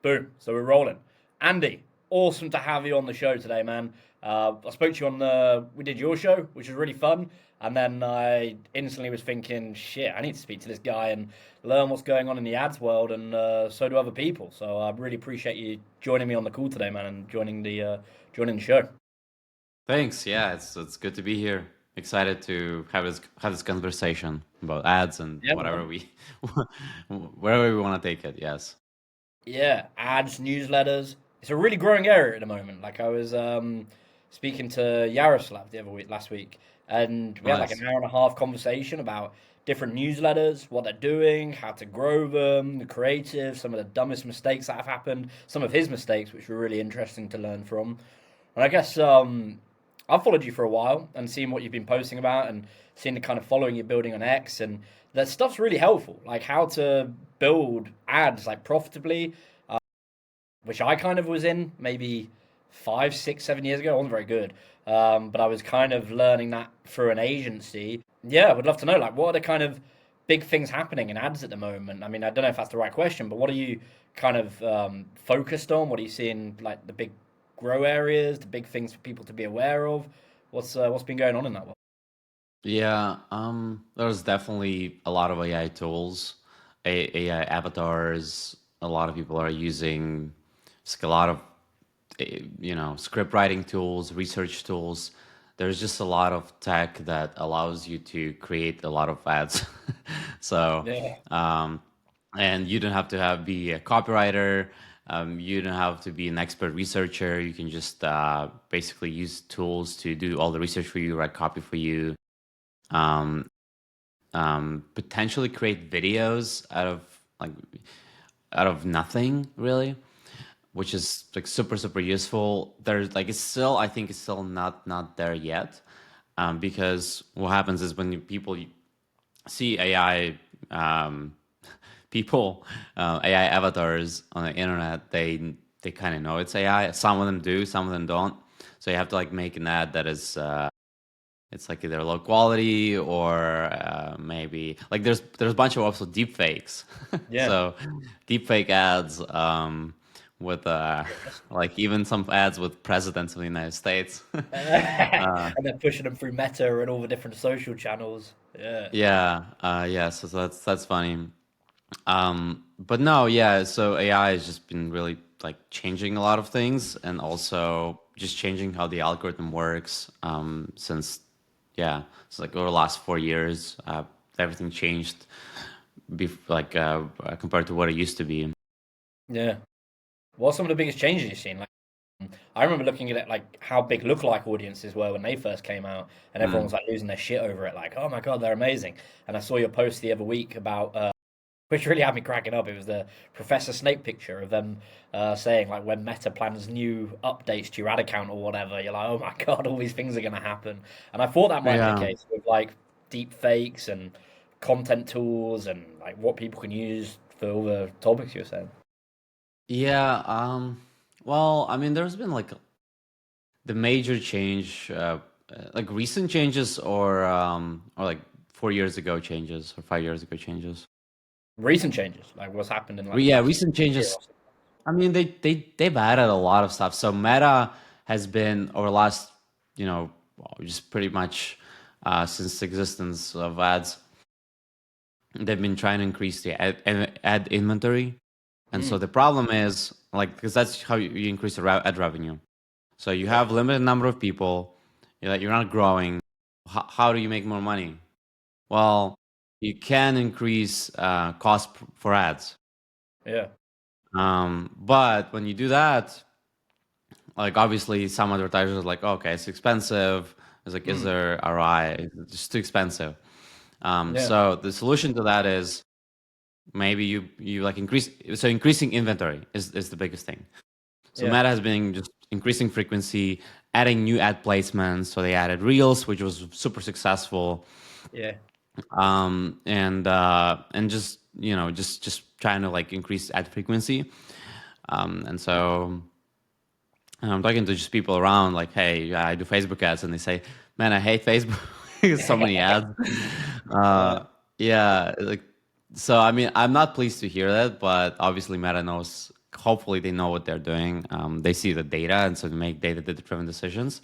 Boom. So we're rolling. Andy, awesome to have you on the show today, man. I spoke to you on we did your show, which was really fun. And then I instantly was thinking, shit, I need to speak to this guy and learn what's going on in the ads world, and so do other people. So I really appreciate you joining me on the call today, man, and joining the show. Thanks. Yeah, it's good to be here. Excited to have this conversation about ads and Yeah, whatever man. we wherever we want to take it. Yes. Yeah, ads, newsletters. It's a really growing area at the moment. Like I was speaking to Yaroslav last week, and we had like an Nice. hour and a half conversation about different newsletters, what they're doing, how to grow them, the creative, some of the dumbest mistakes that have happened, some of his mistakes, which were really interesting to learn from. And I guess I've followed you for a while and seen what you've been posting about and seen the kind of following you're building on X, and that stuff's really helpful. Like how to build ads like profitably, which I kind of was in maybe 5, 6, 7 years ago. I wasn't very good, but I was kind of learning that through an agency. Yeah, I would love to know like what are the kind of big things happening in ads at the moment. I mean, I don't know if that's the right question, but what are you kind of focused on? What are you seeing like the big grow areas, the big things for people to be aware of? What's been going on in that one? Yeah. There's definitely a lot of AI tools, AI avatars. A lot of people are using a lot of script writing tools, research tools. There's just a lot of tech that allows you to create a lot of ads. So, Yeah, um, and you don't have to be a copywriter. You don't have to be an expert researcher. You can just basically use tools to do all the research for you, write copy for you, um, potentially create videos like out of nothing, really, which is like super useful. There's like I think it's still not there yet, because what happens is when people see AI people AI avatars on the internet, they kind of know it's AI. Some of them do, some of them don't. So you have to like make an ad that is it's like either low quality or maybe like there's a bunch of also deep fakes. yeah. So deep fake ads with like even some ads with presidents of the United States. uh, And then pushing them through Meta and all the different social channels. Yeah, yeah, so that's funny. But no, yeah, so AI has just been really like changing a lot of things and also just changing how the algorithm works since yeah, it's like over the last 4 years, everything changed compared to what it used to be. yeah. What are some of the biggest changes you've seen? Like, I remember looking at it like how big lookalike audiences were when they first came out, and everyone Mm. was like losing their shit over it. Like, oh my god, they're amazing. And I saw your post the other week about, which really had me cracking up. It was the Professor Snape picture of them saying like when Meta plans new updates to your ad account or whatever, you're like, oh my god, all these things are going to happen. And I thought that might be the Yeah. case with like deep fakes and content tools and like what people can use for all the topics you're saying. Yeah, well, I mean, there's been like the major change, like recent changes or like 4 years ago changes or 5 years ago changes. Recent changes, like what's happened in like the Yeah, past recent year changes. or so. I mean, they've added a lot of stuff. So Meta has been over the last, well, just pretty much since the existence of ads, they've been trying to increase the ad inventory. And so Mm, the problem is like because that's how you increase the ad revenue. So you yeah, have limited number of people, you're not growing. How do you make more money? Well, you can increase cost for ads. yeah, But when you do that, like obviously some advertisers are like, okay, it's expensive. It's like, is mm, there ROI? It's just too expensive. yeah, So the solution to that is maybe you like increasing inventory is the biggest thing. So yeah, Meta has been just increasing frequency, adding new ad placements. So they added Reels, which was super successful, yeah, and just just trying to like increase ad frequency. And so I'm talking to just people around, like, hey, yeah, I do Facebook ads, and they say, man, I hate Facebook. So many ads. yeah, Yeah, like so. I mean, I'm not pleased to hear that, but obviously Meta knows. hopefully they know what they're doing. They see the data, and so they make data-driven decisions.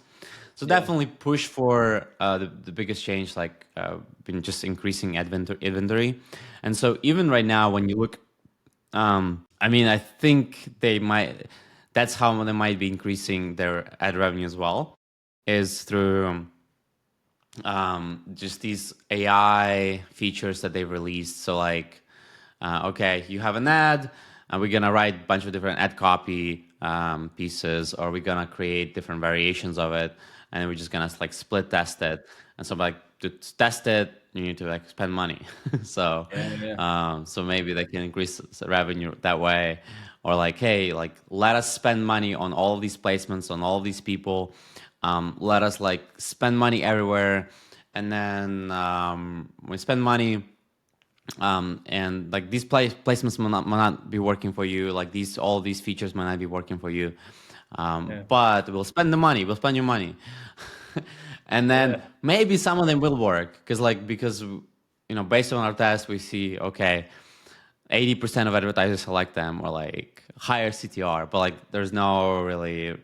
So Yeah. definitely push for the biggest change, like been just increasing inventory. And so even right now, when you look, I mean, I think they might. That's how they might be increasing their ad revenue as well, is through just these AI features that they've released. So like, okay, you have an ad, and we're gonna write a bunch of different ad copy pieces, or we're gonna create different variations of it, and then we're just gonna like split test it. And so like to test it, you need to like spend money. So, Yeah. Yeah. so maybe they can increase revenue that way, or like, hey, like let us spend money on all of these placements on all of these people. Let us like spend money everywhere, and then we spend money and like these placements might not be working for you, like these all these features might not be working for you, Yeah. but we'll spend the money, we'll spend your money. And then Yeah. maybe some of them will work because based on our test we see, okay, 80% of advertisers select them, or like higher CTR, but like there's no really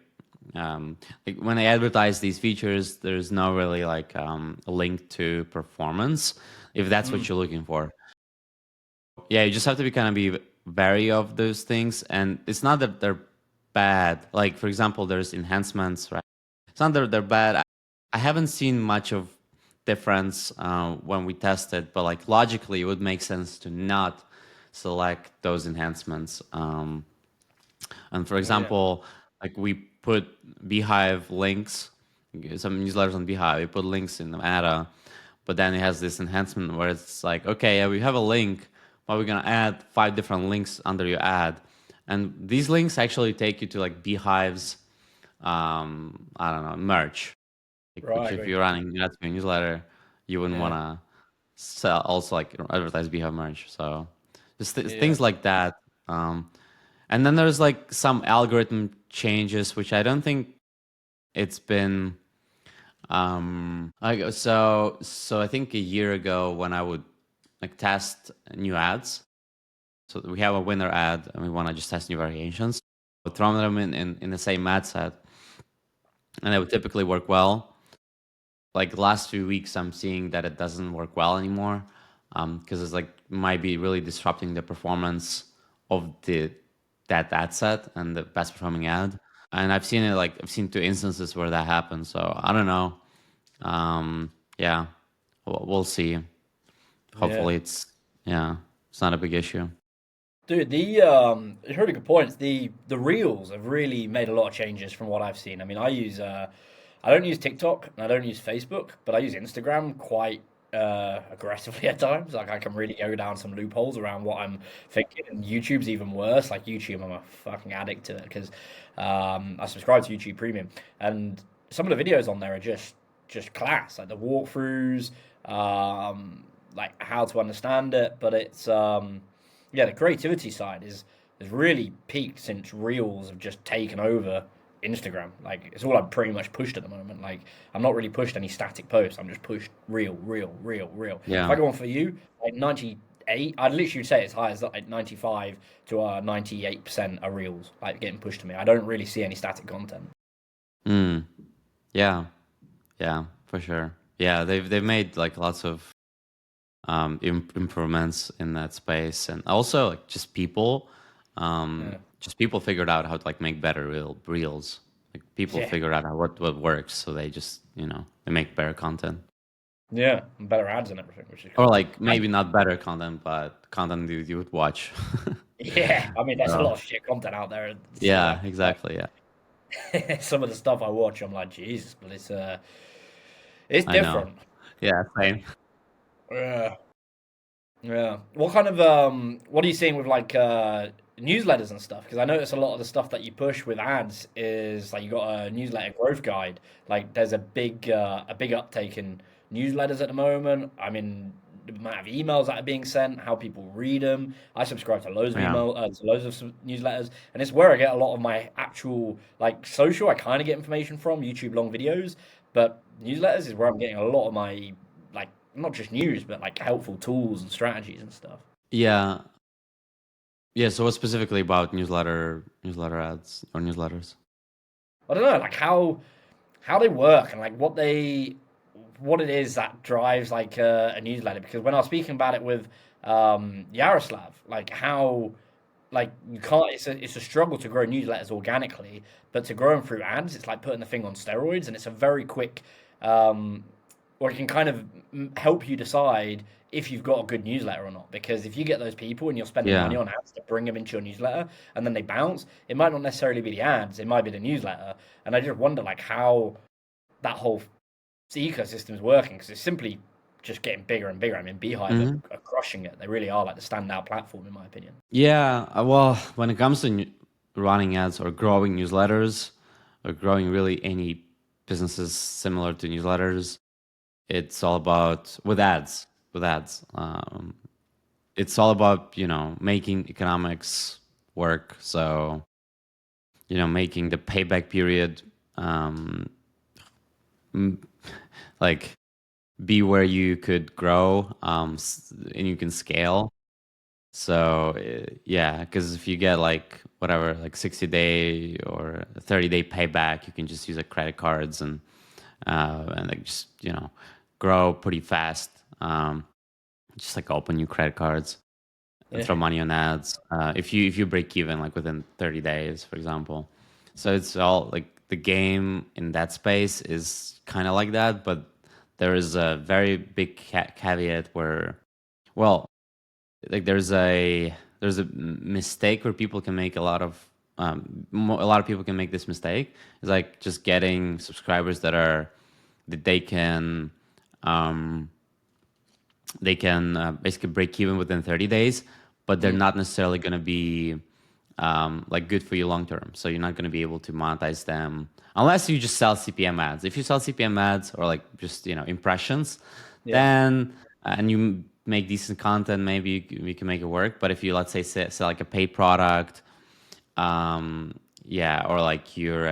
like when they advertise these features, there's no really like a link to performance if that's Mm. what you're looking for. Yeah, you just have to be kind of be wary of those things, and it's not that they're bad. Like for example, there's enhancements, right? It's not that they're bad. I haven't seen much of difference when we tested, but like logically, it would make sense to not select those enhancements. And for Yeah. example, like we put Beehive links, some newsletters on Beehive, we put links in the meta, but then it has this enhancement where it's like, okay, yeah, we have a link, but we're gonna add 5 different links under your ad, and these links actually take you to like Beehive's, I don't know, merch, like, which Right. if Right. you're running that's your newsletter, you wouldn't Yeah. wanna sell also like advertise Beehive merch. So just Yeah. things like that. Um, and then there's like some algorithm changes, which I don't think it's been. So I think a year ago when I would like test new ads, so we have a winner ad and we want to just test new variations, but throw them in the same ad set, and it would typically work well. Like the last few weeks, I'm seeing that it doesn't work well anymore, because it's like might be really disrupting the performance of that ad set and the best performing ad. And I've seen it, like I've seen 2 instances where that happened. So I don't know. Yeah, we'll see. Yeah. Hopefully, yeah, it's not a big issue. Dude, it's really good points. The reels have really made a lot of changes from what I've seen. I mean, I don't use TikTok and I don't use Facebook, but I use Instagram quite aggressively at times. Like I can really go down some loopholes around what I'm thinking, and YouTube's even worse. Like YouTube, I'm a fucking addict to it because I subscribe to YouTube Premium, and some of the videos on there are just class, like the walkthroughs, like how to understand it, but it's yeah, the creativity side is has really peaked since Reels have just taken over Instagram. Like it's all I'm pretty much pushed at the moment. Like I'm not really pushed any static posts. I'm just pushed real, real, real, real. If Yeah. I go on for you, like 98, I'd literally say it's high as like 95 to 98% are reels like getting pushed to me. I don't really see any static content. Mm. Yeah. Yeah. For sure. Yeah. They've made like lots of improvements in that space, and also like Yeah, just people figured out how to like make better reels. Like people yeah, figured out what works, so they just they make better content, yeah. And better ads and everything, which is or cool. like maybe not better content, but content you would watch. Yeah, I mean, there's a So lot of shit content out there still. yeah, exactly. Yeah, Some of the stuff I watch, I'm like, Jesus, but it's I know. different. Yeah, same. Yeah, yeah. What kind of what are you seeing with like newsletters and stuff? Because I notice a lot of the stuff that you push with ads is like you got a newsletter growth guide. Like there's a big uptake in newsletters at the moment. I mean, the amount of emails that are being sent, how people read them. I subscribe to loads of Yeah. to loads of newsletters, and it's where I get a lot of my actual like social. I kind of get information from YouTube long videos, but newsletters is where I'm getting a lot of my like not just news, but like helpful tools and strategies and stuff. Yeah. Yeah. So what specifically about newsletter ads or newsletters? I don't know, like how they work and like what it is that drives like a newsletter. Because when I was speaking about it with Yaroslav, like how like you can't it's a struggle to grow newsletters organically, but to grow them through ads, it's like putting the thing on steroids, and it's a very quick um, or it can kind of help you decide if you've got a good newsletter or not. Because if you get those people and you're spending money Yeah. on ads to bring them into your newsletter and then they bounce, it might not necessarily be the ads, it might be the newsletter. And I just wonder like how that whole ecosystem is working because it's simply just getting bigger and bigger. I mean, Beehive Hmm. are crushing it. They really are like the standout platform in my opinion. Yeah. Well, when it comes to running ads or growing newsletters or growing really any businesses similar to newsletters, it's all about with ads. With ads, it's all about making economics work. So making the payback period um, m- like be where you could grow and you can scale. So yeah, because if you get like whatever, like 60-day or 30-day payback, you can just use like credit cards and like just grow pretty fast. Just like open new credit cards and Yeah, throw money on ads. If you break even like within 30 days, for example. So it's all like the game in that space is kind of like that, but there is a very big caveat where, well, like there's a mistake where people can make a lot of people can make this mistake. It's like just getting subscribers that um, they can basically break even within 30 days, but they're mm, not necessarily going to be like good for you long term. So you're not going to be able to monetize them unless you just sell CPM ads. If you sell CPM ads or like just impressions, yeah, then and you make decent content, maybe you can make it work. But if you, let's say, sell like a paid product, yeah, or like you're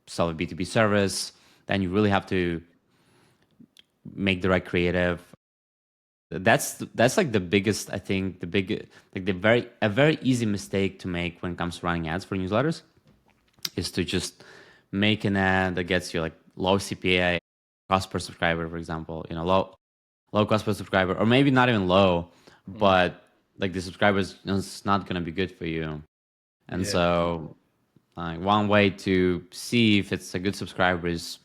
sell a B2B service, then you really have to make the right creative. That's like the biggest, I think, the big, like the very a very easy mistake to make when it comes to running ads for newsletters is to just make an ad that gets you like low CPA, cost per subscriber, for example, low cost per subscriber, or maybe not even low, mm, but like the subscribers it's not going to be good for you. And yeah, so one way to see if it's a good subscriber is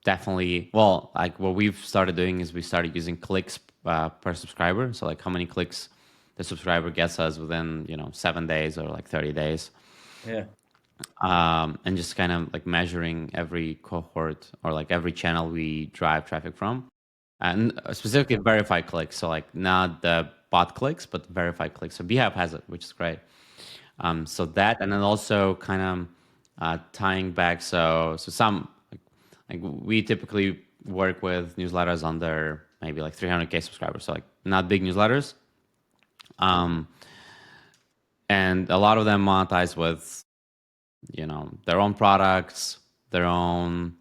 definitely, well, like what we've started doing is we started using clicks per subscriber. So like how many clicks the subscriber gets us within 7 days or like 30 days, yeah, and just kind of like measuring every cohort or like every channel we drive traffic from, and specifically verified clicks. So like not the bot clicks, but verified clicks. So Beehive has it, which is great. So that, and then also kind of tying back. So some like we typically work with newsletters under maybe like 300K subscribers, so like not big newsletters, and a lot of them monetize with their own products, their own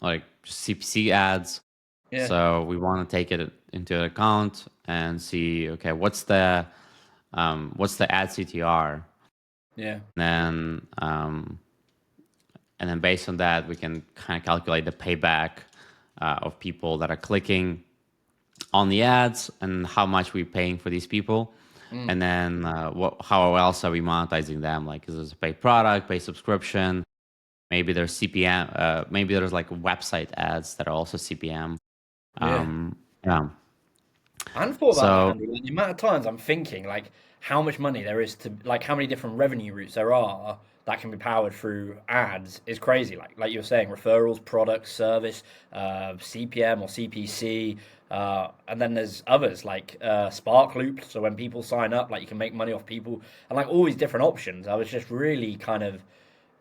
like CPC ads. yeah, So we want to take it into account and see, okay, what's the ad CTR, yeah, then and then based on that, we can kind of calculate the payback of people that are clicking on the ads and how much we're paying for these people. mm, And then how else are we monetizing them? Like, is this a paid product, paid subscription? Maybe there's CPM. Maybe there's like website ads that are also CPM. yeah. Yeah. I hadn't thought about that, So Andy. Like, the amount of times I'm thinking, like, how much money there is to, like, how many different revenue routes there are that can be powered through ads is crazy. Like you were saying, referrals, products, service, CPM or CPC, and then there's others like Spark Loop. So when people sign up, like, you can make money off people, and like all these different options. I was just really kind of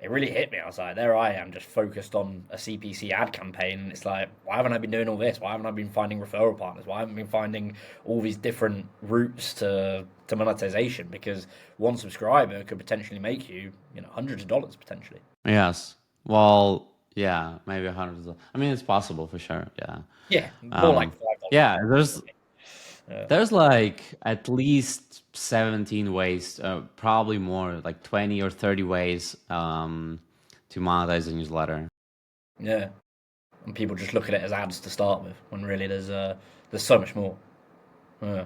it really hit me. I was like, there I am, just focused on a CPC ad campaign. And it's like, why haven't I been doing all this? Why haven't I been finding referral partners? Why haven't I been finding all these different routes to monetization? Because one subscriber could potentially make you, hundreds of dollars potentially. yes, well, yeah, maybe 100. I mean, it's possible for sure. Yeah. Yeah, more like Um, $5 an yeah, hour. there's Yeah. There's like at least 17 ways, probably more, like 20 or 30 ways to monetize a newsletter. Yeah. And people just look at it as ads to start with, when really there's so much more. Yeah.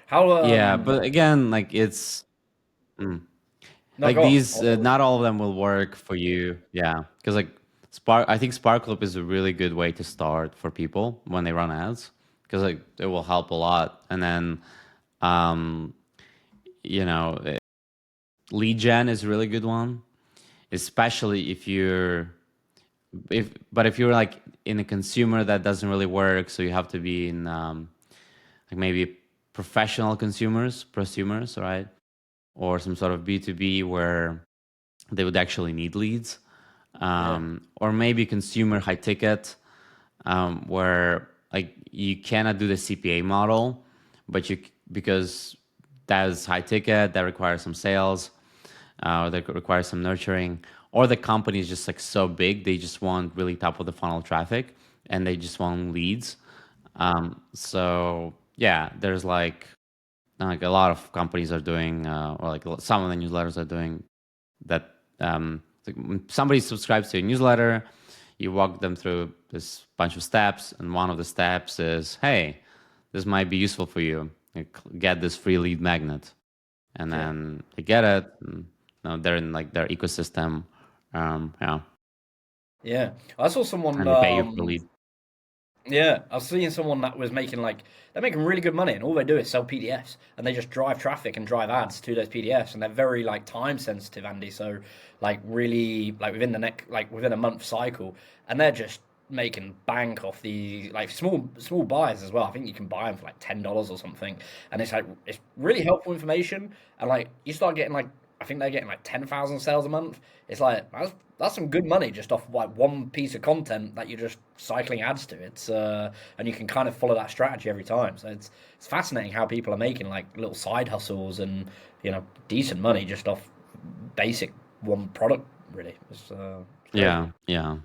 How Yeah, but again, like it's mm, no, like go on. these, not all of them will work for you. Yeah, because like I think Spark Club is a really good way to start for people when they run ads because like it will help a lot. And then, um, you know, lead gen is a really good one, especially if you're like in a consumer that doesn't really work, so you have to be in like maybe professional prosumers, right? Or some sort of B2B where they would actually need leads, Yeah. or maybe consumer high ticket, where like you cannot do the CPA model, but you because that is high ticket, that requires some sales, that requires some nurturing, or the company is just like so big they just want really top of the funnel traffic and they just want leads. So yeah, there's like a lot of companies are doing, or like some of the newsletters are doing that. Like when somebody subscribes to a newsletter, you walk them through this bunch of steps, and one of the steps is, "Hey, this might be useful for you. Like, get this free lead magnet," and Yeah. then they get it. And, they're in like their ecosystem, yeah, Yeah. I saw someone. and they pay you per lead. Yeah, I was seeing someone that was making like they're making really good money, and all they do is sell PDFs, and they just drive traffic and drive ads to those PDFs, and they're very like time sensitive, Andy. So like really like within a month cycle, and they're just making bank off the like small buys as well. I think you can buy them for like $10 or something, and it's like it's really helpful information, and like you start getting like I think they're getting like 10,000 sales a month. It's like that's some good money just off like one piece of content that you're just cycling ads to. It's and you can kind of follow that strategy every time. So it's fascinating how people are making like little side hustles and decent money just off basic one product. Really, it's crazy. Yeah, yeah.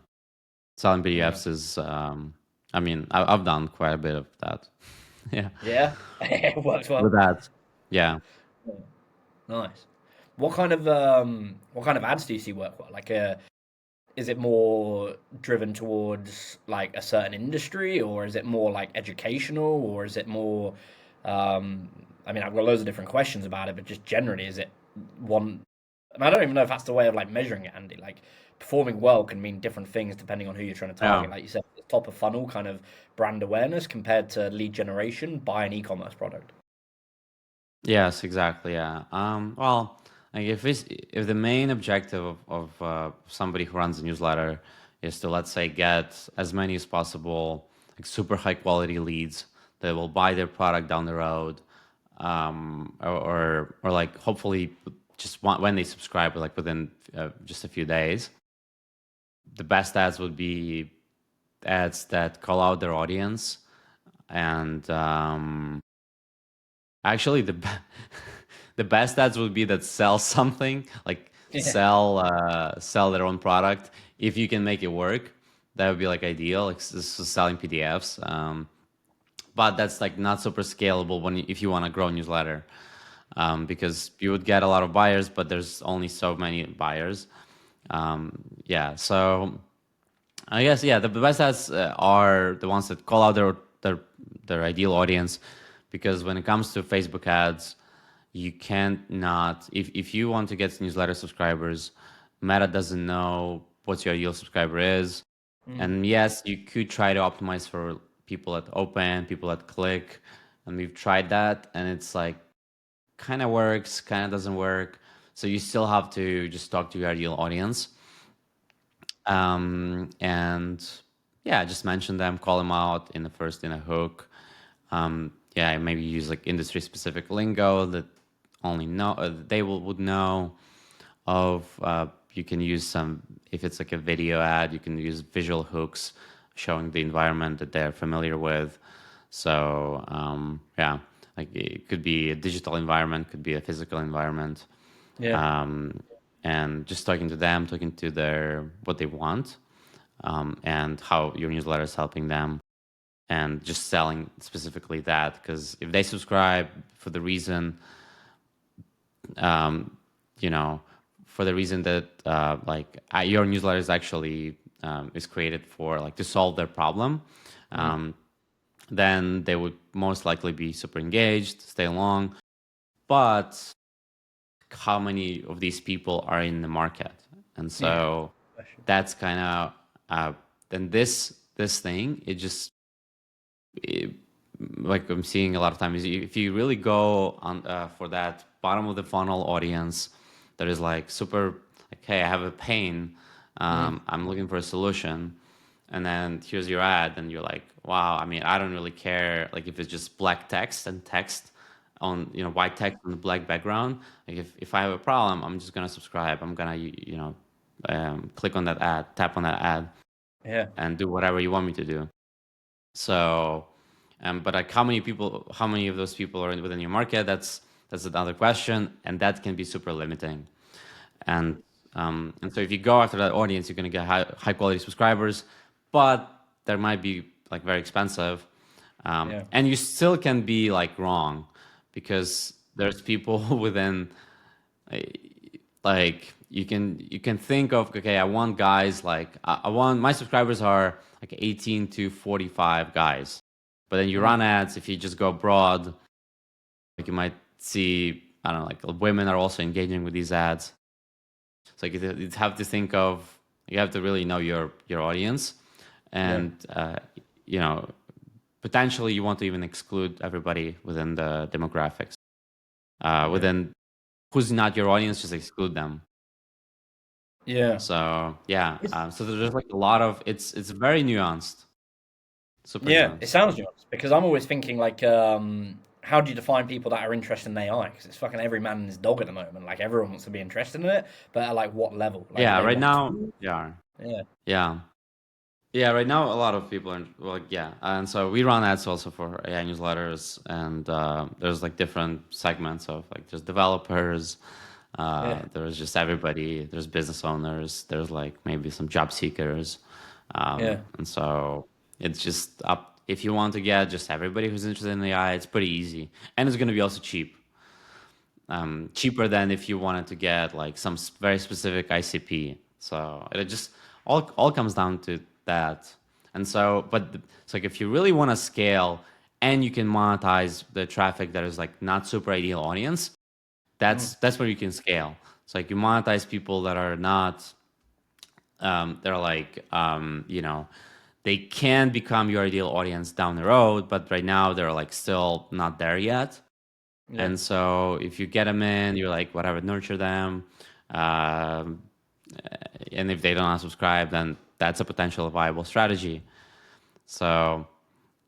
Selling Yeah, PDFs is, I mean, I've done quite a bit of that. Yeah, yeah, it works with well. that. Yeah. Yeah. Nice. What kind of ads do you see work well? Like is it more driven towards like a certain industry, or is it more like educational, or is it more um I mean, I've got loads of different questions about it, but just generally, is it one and I don't even know if that's the way of like measuring it, Andy. Like performing well can mean different things depending on who you're trying to Yeah. target. Like you said, the top of funnel kind of brand awareness compared to lead generation by an e-commerce product. Yes, exactly. Yeah. Well, like if the main objective of somebody who runs a newsletter is to, let's say, get as many as possible, like super high quality leads that will buy their product down the road, or like hopefully just when they subscribe, like within just a few days, the best ads would be ads that call out their audience and actually, the best ads would be that sell something, like Yeah. sell their own product. If you can make it work, that would be like ideal. Like selling PDFs, but that's like not super scalable if you want to grow a newsletter, because you would get a lot of buyers, but there's only so many buyers. Yeah, so I guess yeah, the best ads are the ones that call out their ideal audience, because when it comes to Facebook ads, you can't not if you want to get newsletter subscribers, Meta doesn't know what your ideal subscriber is, Mm. and yes, you could try to optimize for people that open, people that click, and we've tried that, and it's like kind of works, kind of doesn't work. So you still have to just talk to your ideal audience, and yeah, just mention them, call them out in a hook. Yeah, maybe use like industry specific lingo that only know they would know of. You can use some, if it's like a video ad, you can use visual hooks showing the environment that they're familiar with. So yeah, like it could be a digital environment, could be a physical environment, Yeah. um, and just talking to them, talking to their what they want, and how your newsletter is helping them. and just selling specifically that. Because if they subscribe for the reason, um, you know, for the reason that your newsletter is actually is created for like to solve their problem, Mm. um, then they would most likely be super engaged, stay long. But how many of these people are in the market? And Yeah. so that's kind of then this thing it just it, like I'm seeing a lot of times, if you really go on for that bottom of the funnel audience that is like super like, hey, I have a pain, Mm. I'm looking for a solution, and then here's your ad, and you're like, wow, I mean, I don't really care like if it's just black text and text on white text on the black background. Like if I have a problem, I'm just gonna subscribe. I'm gonna click on that ad, tap on that ad, Yeah. and do whatever you want me to do. So, but like how many of those people are within your market? That's another question, and that can be super limiting. And and so if you go after that audience, you're gonna get high quality subscribers, but they might be like very expensive, Yeah. and you still can be like wrong because there's people within like you can think of, okay, I want guys like I want my subscribers are like 18 to 45 guys, but then you Mm. run ads. If you just go broad, like you might see, I don't know, like women are also engaging with these ads. So like you have to think of, you have to really know your audience, Yeah. and you know potentially you want to even exclude everybody within the demographics, Yeah. within who's not your audience, just exclude them. Yeah. So yeah, It's, so there's like a lot of it's very nuanced, super yeah, it nuanced. sounds nuanced because I'm always thinking like, how do you define people that are interested in AI? Because it's fucking every man and his dog at the moment. Like everyone wants to be interested in it, but at like what level? Like, do Yeah, they right want now, to? yeah, Yeah. yeah, yeah. Right now, a lot of people are like, yeah, and so we run ads also for AI newsletters, and there's like different segments of like there's developers, Yeah. there's just everybody, there's business owners, there's like maybe some job seekers, Yeah. and so it's just up. If you want to get just everybody who's interested in AI, it's pretty easy, and it's going to be also cheap. Cheaper than if you wanted to get like some very specific ICP. So it just all comes down to that. And so, it's like if you really want to scale and you can monetize the traffic that is like not super ideal audience, Mm. that's where you can scale. So like you monetize people that are not, they're like, they can become your ideal audience down the road, but right now they're like still not there yet. Yeah. And so if you get them in, you're like, whatever, nurture them. Um, and if they don't unsubscribe, then that's a potential viable strategy. So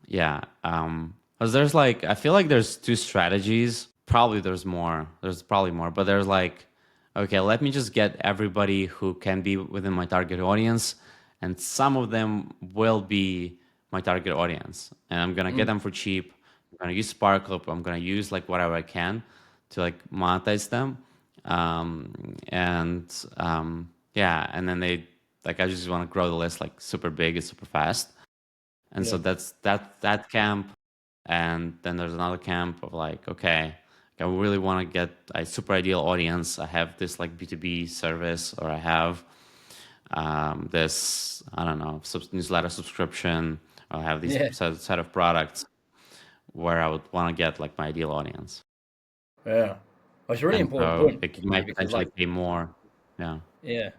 yeah, 'cause there's like, I feel like there's two strategies. Probably there's more. There's probably more, but there's like, okay, let me just get everybody who can be within my target audience, and some of them will be my target audience, and I'm gonna get Mm. them for cheap. I'm gonna use Sparkle. I'm gonna use like whatever I can to like monetize them, and yeah, and then they like I just want to grow the list like super big and super fast. And so Yeah. that's that camp, and then there's another camp of like, okay, I really want to get a super ideal audience. I have this like B2B service, or I have this, I don't know, newsletter subscription, or I have these Yeah. set of products where I would want to get like my ideal audience. Yeah. Well, it's a really And important so point like, you to me might because potentially like, pay more. Yeah. yeah.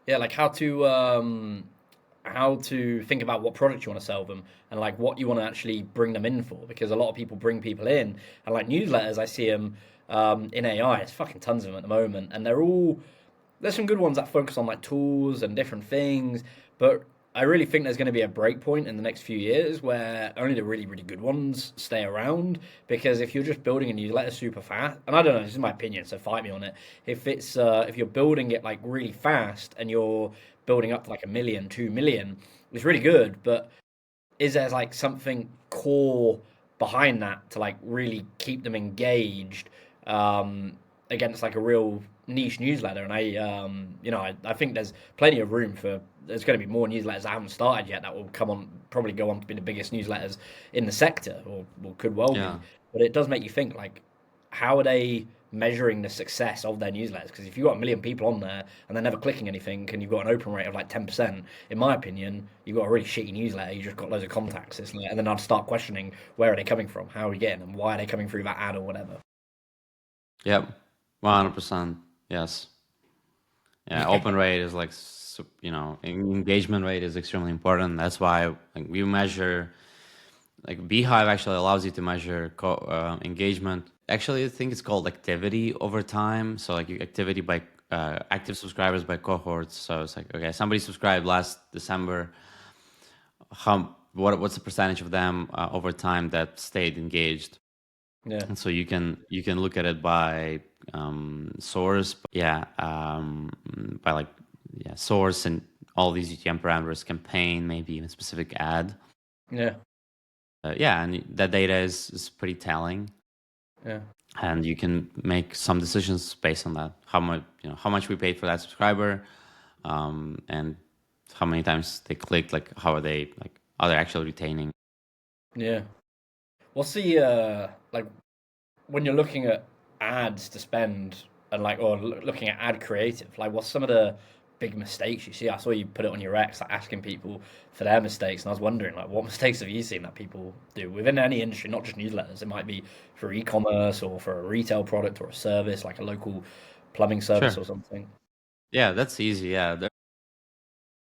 Yeah, like how to think about what product you want to sell them and like what you want to actually bring them in for because a lot of people bring people in and like newsletters I see them in AI. It's fucking tons of them at the moment and they're all there's some good ones that focus on like tools and different things, but I really think there's going to be a break point in the next few years where only the really, really good ones stay around. Because if you're just building a newsletter super fast, and I don't know, this is my opinion, so fight me on it. If you're building it like really fast and you're building up to like 1 million, 2 million, it's really good. But is there like something core behind that to like really keep them engaged? Um, against like a real niche newsletter. And I think there's plenty of room for. There's going to be more newsletters that haven't started yet that will come on, probably go on to be the biggest newsletters in the sector, or could well be. Yeah. But it does make you think, like, how are they measuring the success of their newsletters? Because if you've got a million people on there and they're never clicking anything, and you've got an open rate of like 10%, in my opinion, you've got a really shitty newsletter. You just got loads of contacts. It's like, and then I'd start questioning, where are they coming from? How are we getting them? Why are they coming through that ad or whatever? Yep. 100%. Yes. Yeah. Open rate is like, engagement rate is extremely important. That's why like we measure, like Beehive actually allows you to measure engagement. Actually, I think it's called activity over time. So like activity by active subscribers by cohorts. So it's like, okay, somebody subscribed last December. What's the percentage of them over time that stayed engaged? Yeah. And so you can look at it by source, by like source and all these UTM parameters, campaign, maybe even specific ad. Yeah. And that data is pretty telling, Yeah. and you can make some decisions based on that. How much we paid for that subscriber, and how many times they clicked. Like how are they actually retaining? Yeah. What's the like when you're looking at ads to spend and like or looking at ad creative, like what's some of the big mistakes you see? I saw you put it on your X, like asking people for their mistakes, and I was wondering like what mistakes have you seen that people do within any industry, not just newsletters. It might be for e-commerce or for a retail product or a service, like a local plumbing service Sure. or something. Yeah, that's easy. Yeah,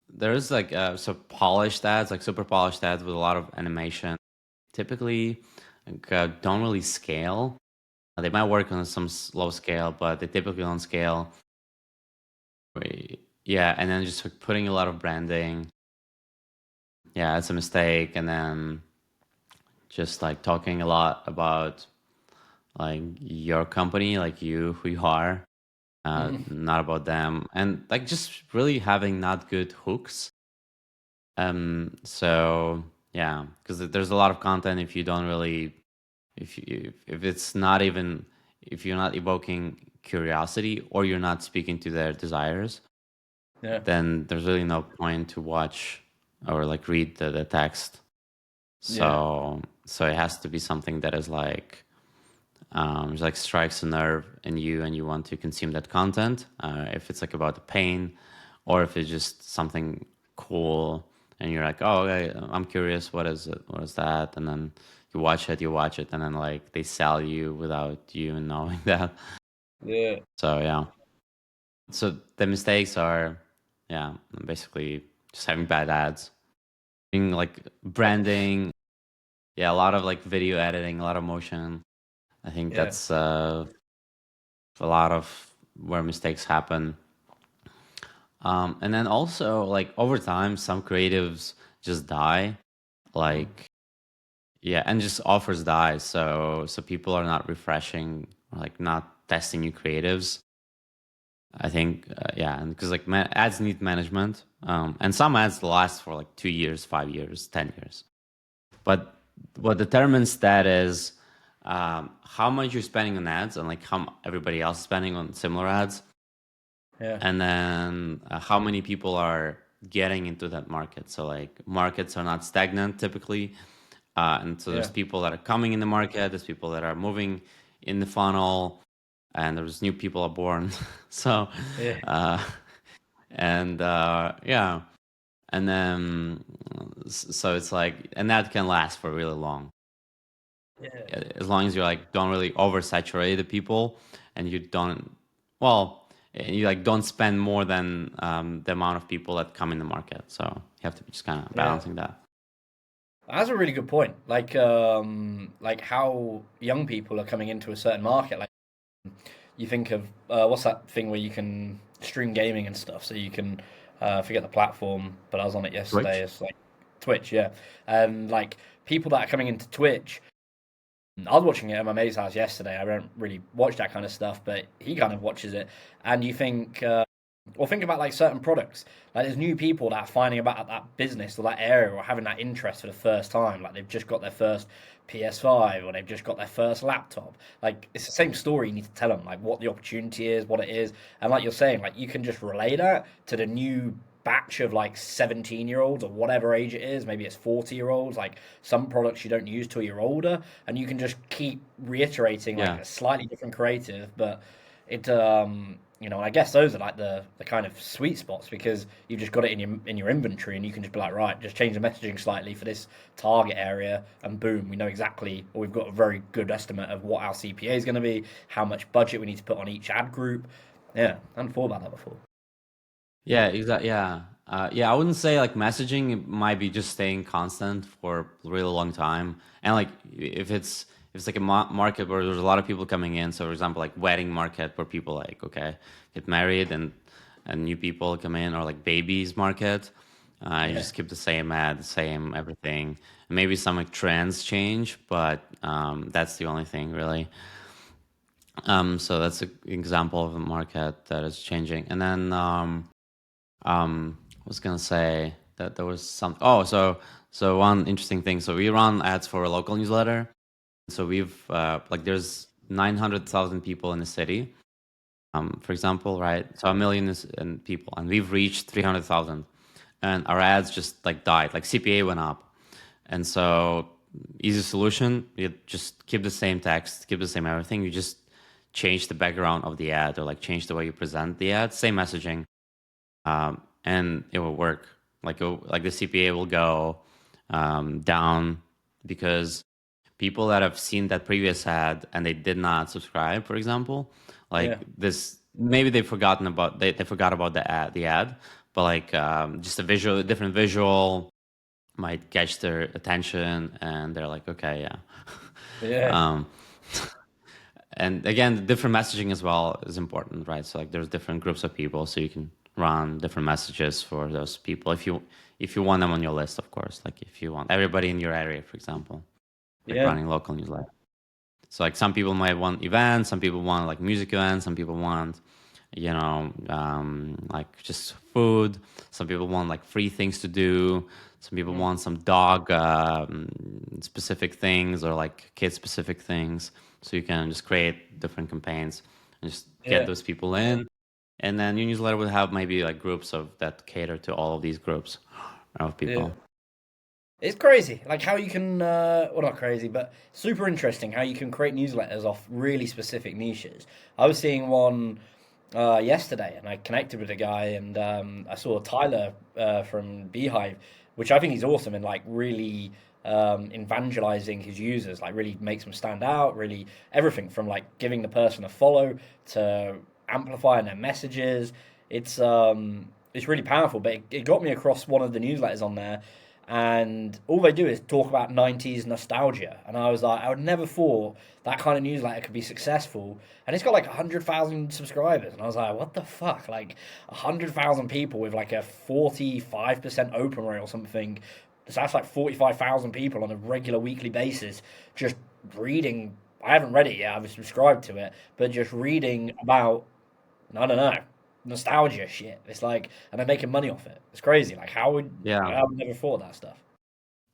there is like so polished ads, like super polished ads with a lot of animation. Typically, like, don't really scale. They might work on some low scale, but they typically don't scale. Yeah, and then just like putting a lot of branding. Yeah, it's a mistake. And then just like talking a lot about like your company, like who you are, Mm, not about them, and like just really having not good hooks. So yeah, because there's a lot of content if you don't really, if it's not even, if you're not evoking curiosity or you're not speaking to their desires, yeah, then there's really no point to watch or like read the text. yeah, So it has to be something that is like just like strikes a nerve in you and you want to consume that content. If it's like about the pain, or if it's just something cool and you're like, oh, okay, I'm curious, what is it? What is that? And then you watch it, and then like they sell you without you even knowing that. yeah, So yeah. So the mistakes are, yeah, basically just having bad ads, being like branding, yeah, a lot of like video editing, a lot of motion. I think yeah, that's a lot of where mistakes happen. And then also like over time, some creatives just die. mm, Like yeah, and just offers die. So people are not refreshing, or like not testing new creatives. I think yeah, and because like ads need management, and some ads last for like 2 years, 5 years, 10 years. But what determines that is how much you're spending on ads and like how everybody else is spending on similar ads, yeah, and then how many people are getting into that market. So like markets are not stagnant typically, and so there's yeah, people that are coming in the market, there's people that are moving in the funnel, and there's new people are born. So yeah, uh, and yeah, and then so it's like, and that can last for really long, yeah, as long as you like don't really oversaturate the people, and you don't, well, and you like don't spend more than the amount of people that come in the market. So you have to be just kind of yeah. balancing that. That's a really good point. Like how young people are coming into a certain market. Like you think of what's that thing where you can stream gaming and stuff, so you can forget the platform, but I was on it yesterday. Twitch. It's like Twitch, yeah, and like people that are coming into Twitch. I was watching it at my mate's house yesterday. I don't really watch that kind of stuff, but he kind of watches it, and you think. Or think about like certain products. Like there's new people that are finding about that business or that area or having that interest for the first time. Like they've just got their first PS5 or they've just got their first laptop. Like it's the same story you need to tell them, like what the opportunity is, what it is. And like you're saying, like you can just relay that to the new batch of like 17-year-olds or whatever age it is. Maybe it's 40-year-olds. Like some products you don't use till you're older. And you can just keep reiterating like Yeah. a slightly different creative, but I guess those are like the kind of sweet spots because you've just got it in your inventory and you can just be like, right, just change the messaging slightly for this target area, and boom, we know exactly, or we've got a very good estimate of what our CPA is going to be, how much budget we need to put on each ad group. Yeah, I hadn't thought about that before. Yeah, exactly. Yeah. Yeah, I wouldn't say like messaging might be just staying constant for a really long time. And like if it's like a market where there's a lot of people coming in, so for example, like wedding market where people like okay get married and new people come in, or like babies market, you Yeah, just keep the same ad, the same everything. Maybe some like trends change, but that's the only thing really. So that's an example of a market that is changing. And then I was gonna say that there was some. Oh, so one interesting thing. So we run ads for a local newsletter. So we've like there's 900,000 people in the city, for example, right? So a million is in people, and we've reached 300,000, and our ads just like died. Like CPA went up, and so easy solution. You just keep the same text, keep the same everything. You just change the background of the ad, or like change the way you present the ad. Same messaging, and it will work. Like the CPA will go down because people that have seen that previous ad and they did not subscribe, for example, like yeah, this, maybe they forgot about the ad, but like just a visual, different visual might catch their attention, and they're like, okay, yeah. yeah, Um, and again, the different messaging as well is important, right? So like there's different groups of people, so you can run different messages for those people if you want them on your list, of course. Like if you want everybody in your area, for example, like yeah, running local newsletter. So like some people might want events, some people want like music events, some people want, like just food. Some people want like free things to do. Some people mm, want some dog specific things, or like kid specific things. So you can just create different campaigns and just get yeah, those people in. And then your newsletter will have maybe like groups of that cater to all of these groups of yeah. people. It's crazy, like how you can, well, not crazy, but super interesting how you can create newsletters off really specific niches. I was seeing one yesterday, and I connected with a guy, and I saw Tyler from Beehive, which I think he's awesome in like really evangelizing his users, like really makes them stand out. Really, everything from like giving the person a follow to amplifying their messages. It's really powerful, but it got me across one of the newsletters on there, and all they do is talk about 90s nostalgia. And I was like, I would never thought that kind of newsletter could be successful. And it's got like 100,000 subscribers. And I was like, what the fuck? Like 100,000 people with like a 45% open rate or something. So that's like 45,000 people on a regular weekly basis just reading. I haven't read it yet, I've subscribed to it, but just reading about, I don't know, nostalgia shit. It's like, and they're making money off it. It's crazy. Like, Yeah. I would never thought that stuff.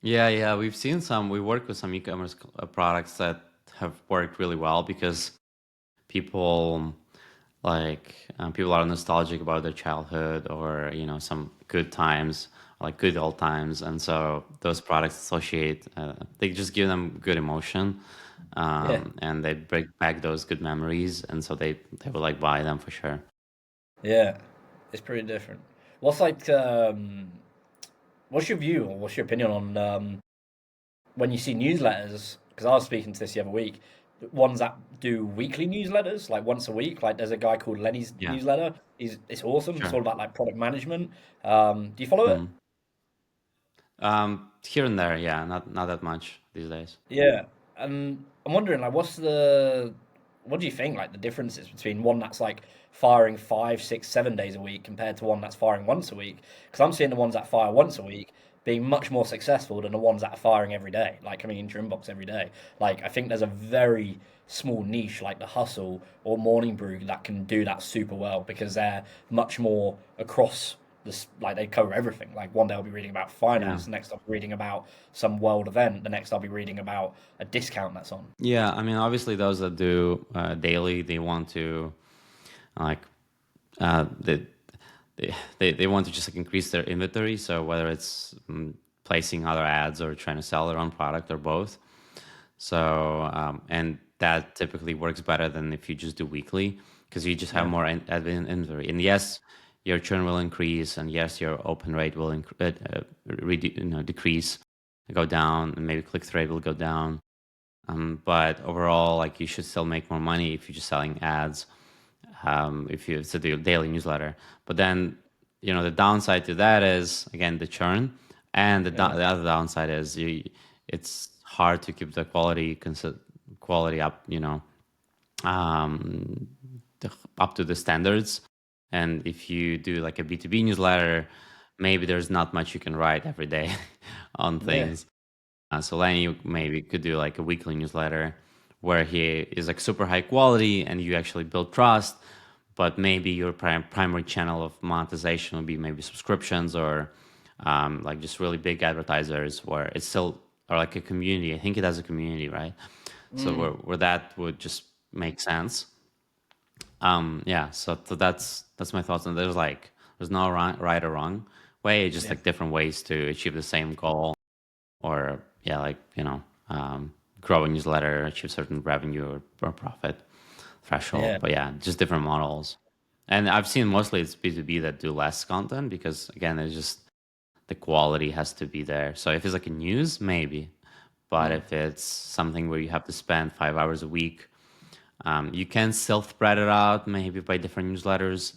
Yeah, yeah, we've seen some. We work with some e-commerce products that have worked really well because people people are nostalgic about their childhood, or some good times, like good old times, and so those products associate. They just give them good emotion, Yeah, and they bring back those good memories, and so they will like buy them for sure. yeah, it's pretty different. What's like, what's your view or what's your opinion on when you see newsletters? Because I was speaking to this the other week. Ones that do weekly newsletters, like once a week. Like there's a guy called Lenny's Yeah, newsletter. It's awesome. It's sure. all about like product management. Do you follow it? Mm. Here and there, yeah, not that much these days. Yeah, and I'm wondering, like, what do you think, like, the differences between one that's like firing 5, 6, 7 days a week compared to one that's firing once a week? Because I'm seeing the ones that fire once a week. being much more successful than the ones that are firing every day, like coming into your inbox every day. Like I think there's a very small niche like the Hustle or Morning Brew that can do that super well because they're much more across this. Like they cover everything. Like one day I'll be reading about Yeah. finance, the next I'll be reading about some world event, the next I'll be reading about a discount that's on. Yeah, I mean, obviously, those that do daily, they want to like uh, they, they want to just like increase their inventory. So whether it's placing other ads or trying to sell their own product or both. So and that typically works better than if you just do weekly because you just have Yeah, more admin inventory. And yes, your churn will increase, and yes, your open rate will decrease, go down, and maybe click through rate will go down. But overall, like you should still make more money if you're just selling ads. If you it's a daily newsletter, but then the downside to that is again the churn, and yeah, the other downside is it's hard to keep the quality up. Um, up to the standards. And if you do like a B2B newsletter, maybe there's not much you can write every day on yeah, things. So Lenny maybe could do like a weekly newsletter where he is like super high quality and you actually build trust, but maybe your primary channel of monetization would be maybe subscriptions or like just really big advertisers where it's still or like a community. I think it has a community, right? So where that would just make sense. Yeah, so that's my thoughts. And there's no right or wrong way, just yeah, like different ways to achieve the same goal or yeah, like grow a newsletter, achieve certain revenue or profit threshold. yeah, But yeah, just different models. And I've seen mostly it's B2B that do less content because again, it's just the quality has to be there. So if it's like a news, maybe. But if it's something where you have to spend 5 hours a week, you can still spread it out maybe by different newsletters,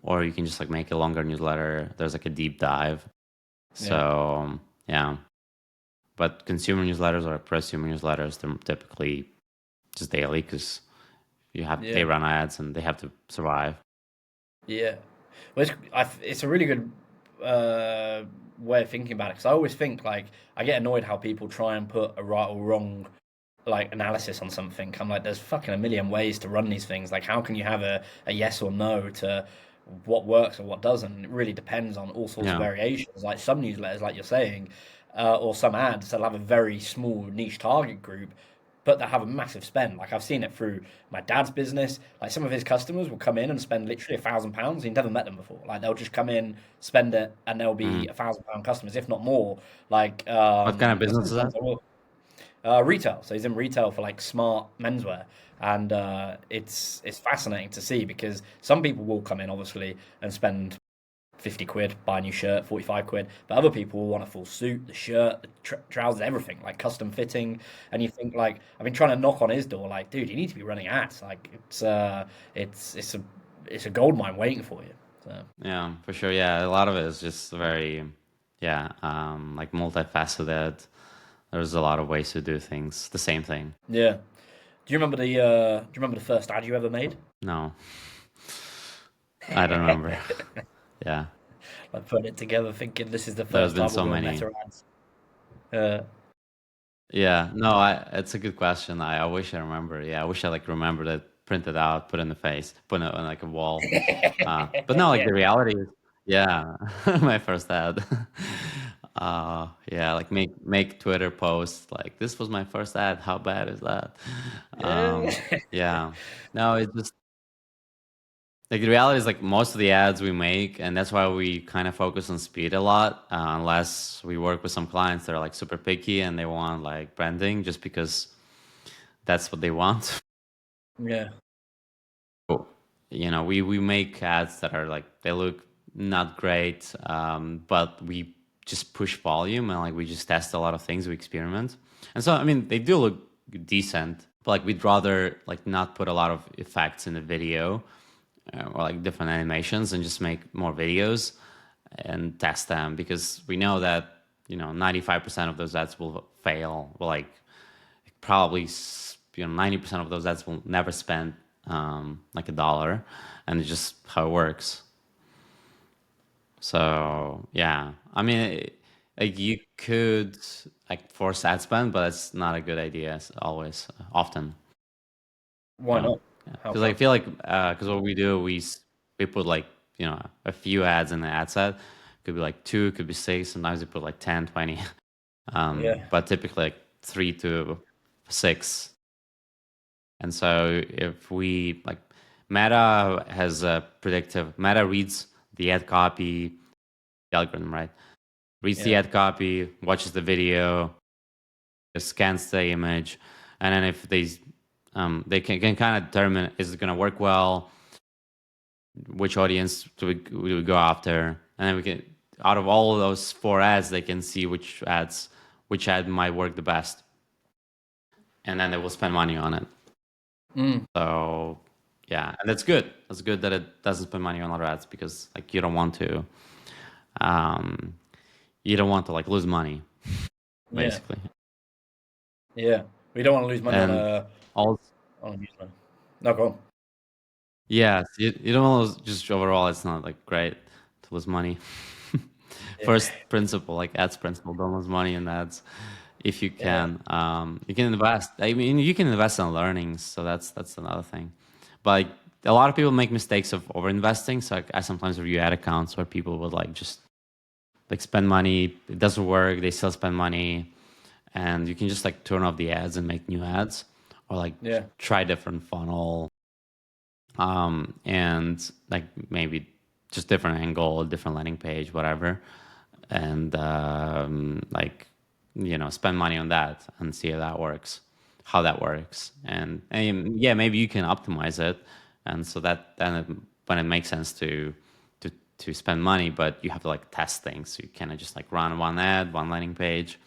or you can just like make a longer newsletter. There's like a deep dive. yeah, So yeah, but consumer newsletters or prosumer newsletters, they're typically just daily because they yeah, run ads and they have to survive. yeah. Well, it's a really good way of thinking about it because I always think like I get annoyed how people try and put a right or wrong like analysis on something. I'm like, there's fucking a million ways to run these things. Like, how can you have a yes or no to what works or what doesn't? It really depends on all sorts of Yeah, variations. Like some newsletters, like you're saying, or some ads, they'll have a very small niche target group, but they have a massive spend. Like I've seen it through my dad's business. Like some of his customers will come in and spend literally £1,000. He'd never met them before. Like they'll just come in, spend it, and they'll be mm. £1,000 customers, if not more. Like What kind of business is sometimes that? I will. Retail. So he's in retail for like smart menswear, and it's fascinating to see because some people will come in obviously and spend 50 quid, buy a new shirt, 45 quid, but other people will want a full suit, the shirt, the trousers, everything, like custom fitting. And you think like I've been trying to knock on his door, like, dude, you need to be running ads. Like it's a gold mine waiting for you. So Yeah, for sure. Yeah, a lot of it is just very, yeah, like multifaceted. There's a lot of ways to do things. The same thing. yeah. Do you remember the first ad you ever made? No, I don't remember. Yeah, Like putting it together, thinking this is the there's first been time we're so going many. meta ads. Uh, Yeah, no, it's a good question. I wish I remember. Yeah, I wish I like remembered it, printed out, put in the face, put it on like a wall. But no, like yeah, the reality is, yeah, my first ad. Yeah, like make Twitter posts like this was my first ad. How bad is that? yeah, Yeah, no, it's just like the reality is like most of the ads we make, and that's why we kind of focus on speed a lot. Unless we work with some clients that are like super picky and they want like branding just because that's what they want. yeah, We make ads that are like they look not great, but we just push volume and like we just test a lot of things, we experiment. And so I mean they do look decent, but like we'd rather like not put a lot of effects in the video or like different animations and just make more videos and test them because we know that 95% of those ads will fail. Well, like probably 90% of those ads will never spend like $1, and it's just how it works. So yeah, I mean, like you could like force ad spend, but it's not a good idea as always, often. Why Yeah, not? yeah. How Because I come? feel like because what we do, we put like a few ads in the ad set. Could be like two, could be six. Sometimes we put like 10, 20. Yeah, But typically like 3 to 6. And so if we like Meta has a predictive Meta reads the ad copy, the algorithm, right? Reads the yeah, ad copy, watches the video, scans the image, and then if they can kind of determine is it going to work well, which audience do we go after, and then we can out of all of those four ads they can see which ad might work the best, and then they will spend money on it. mm, So yeah, and that's good. That's good that it doesn't spend money on other ads because like um, you don't want to like lose money yeah, basically. yeah. We don't want to lose money on And a also, newsletter. No, go on. yes, you don't want to just overall. It's not like great to lose money. Yeah, First principle, like ads principle, don't lose money in ads if you yeah, can. You can invest. I mean, you can invest in learnings, so that's another thing. But like, a lot of people make mistakes of over investing. So like, I sometimes review ad accounts where people would like just like spend money. It doesn't work. They still spend money, and you can just like turn off the ads and make new ads, or like yeah, try different funnel, and like maybe just different angle, different landing page, whatever, and like spend money on that and see how that works, and yeah, maybe you can optimize it, and so that then when it makes sense to to spend money, but you have to like test things, so you cannot just like run one ad, one landing page,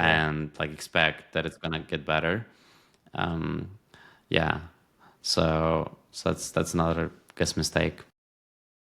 yeah. and like expect that it's gonna get better. Um, yeah, so that's another guess mistake.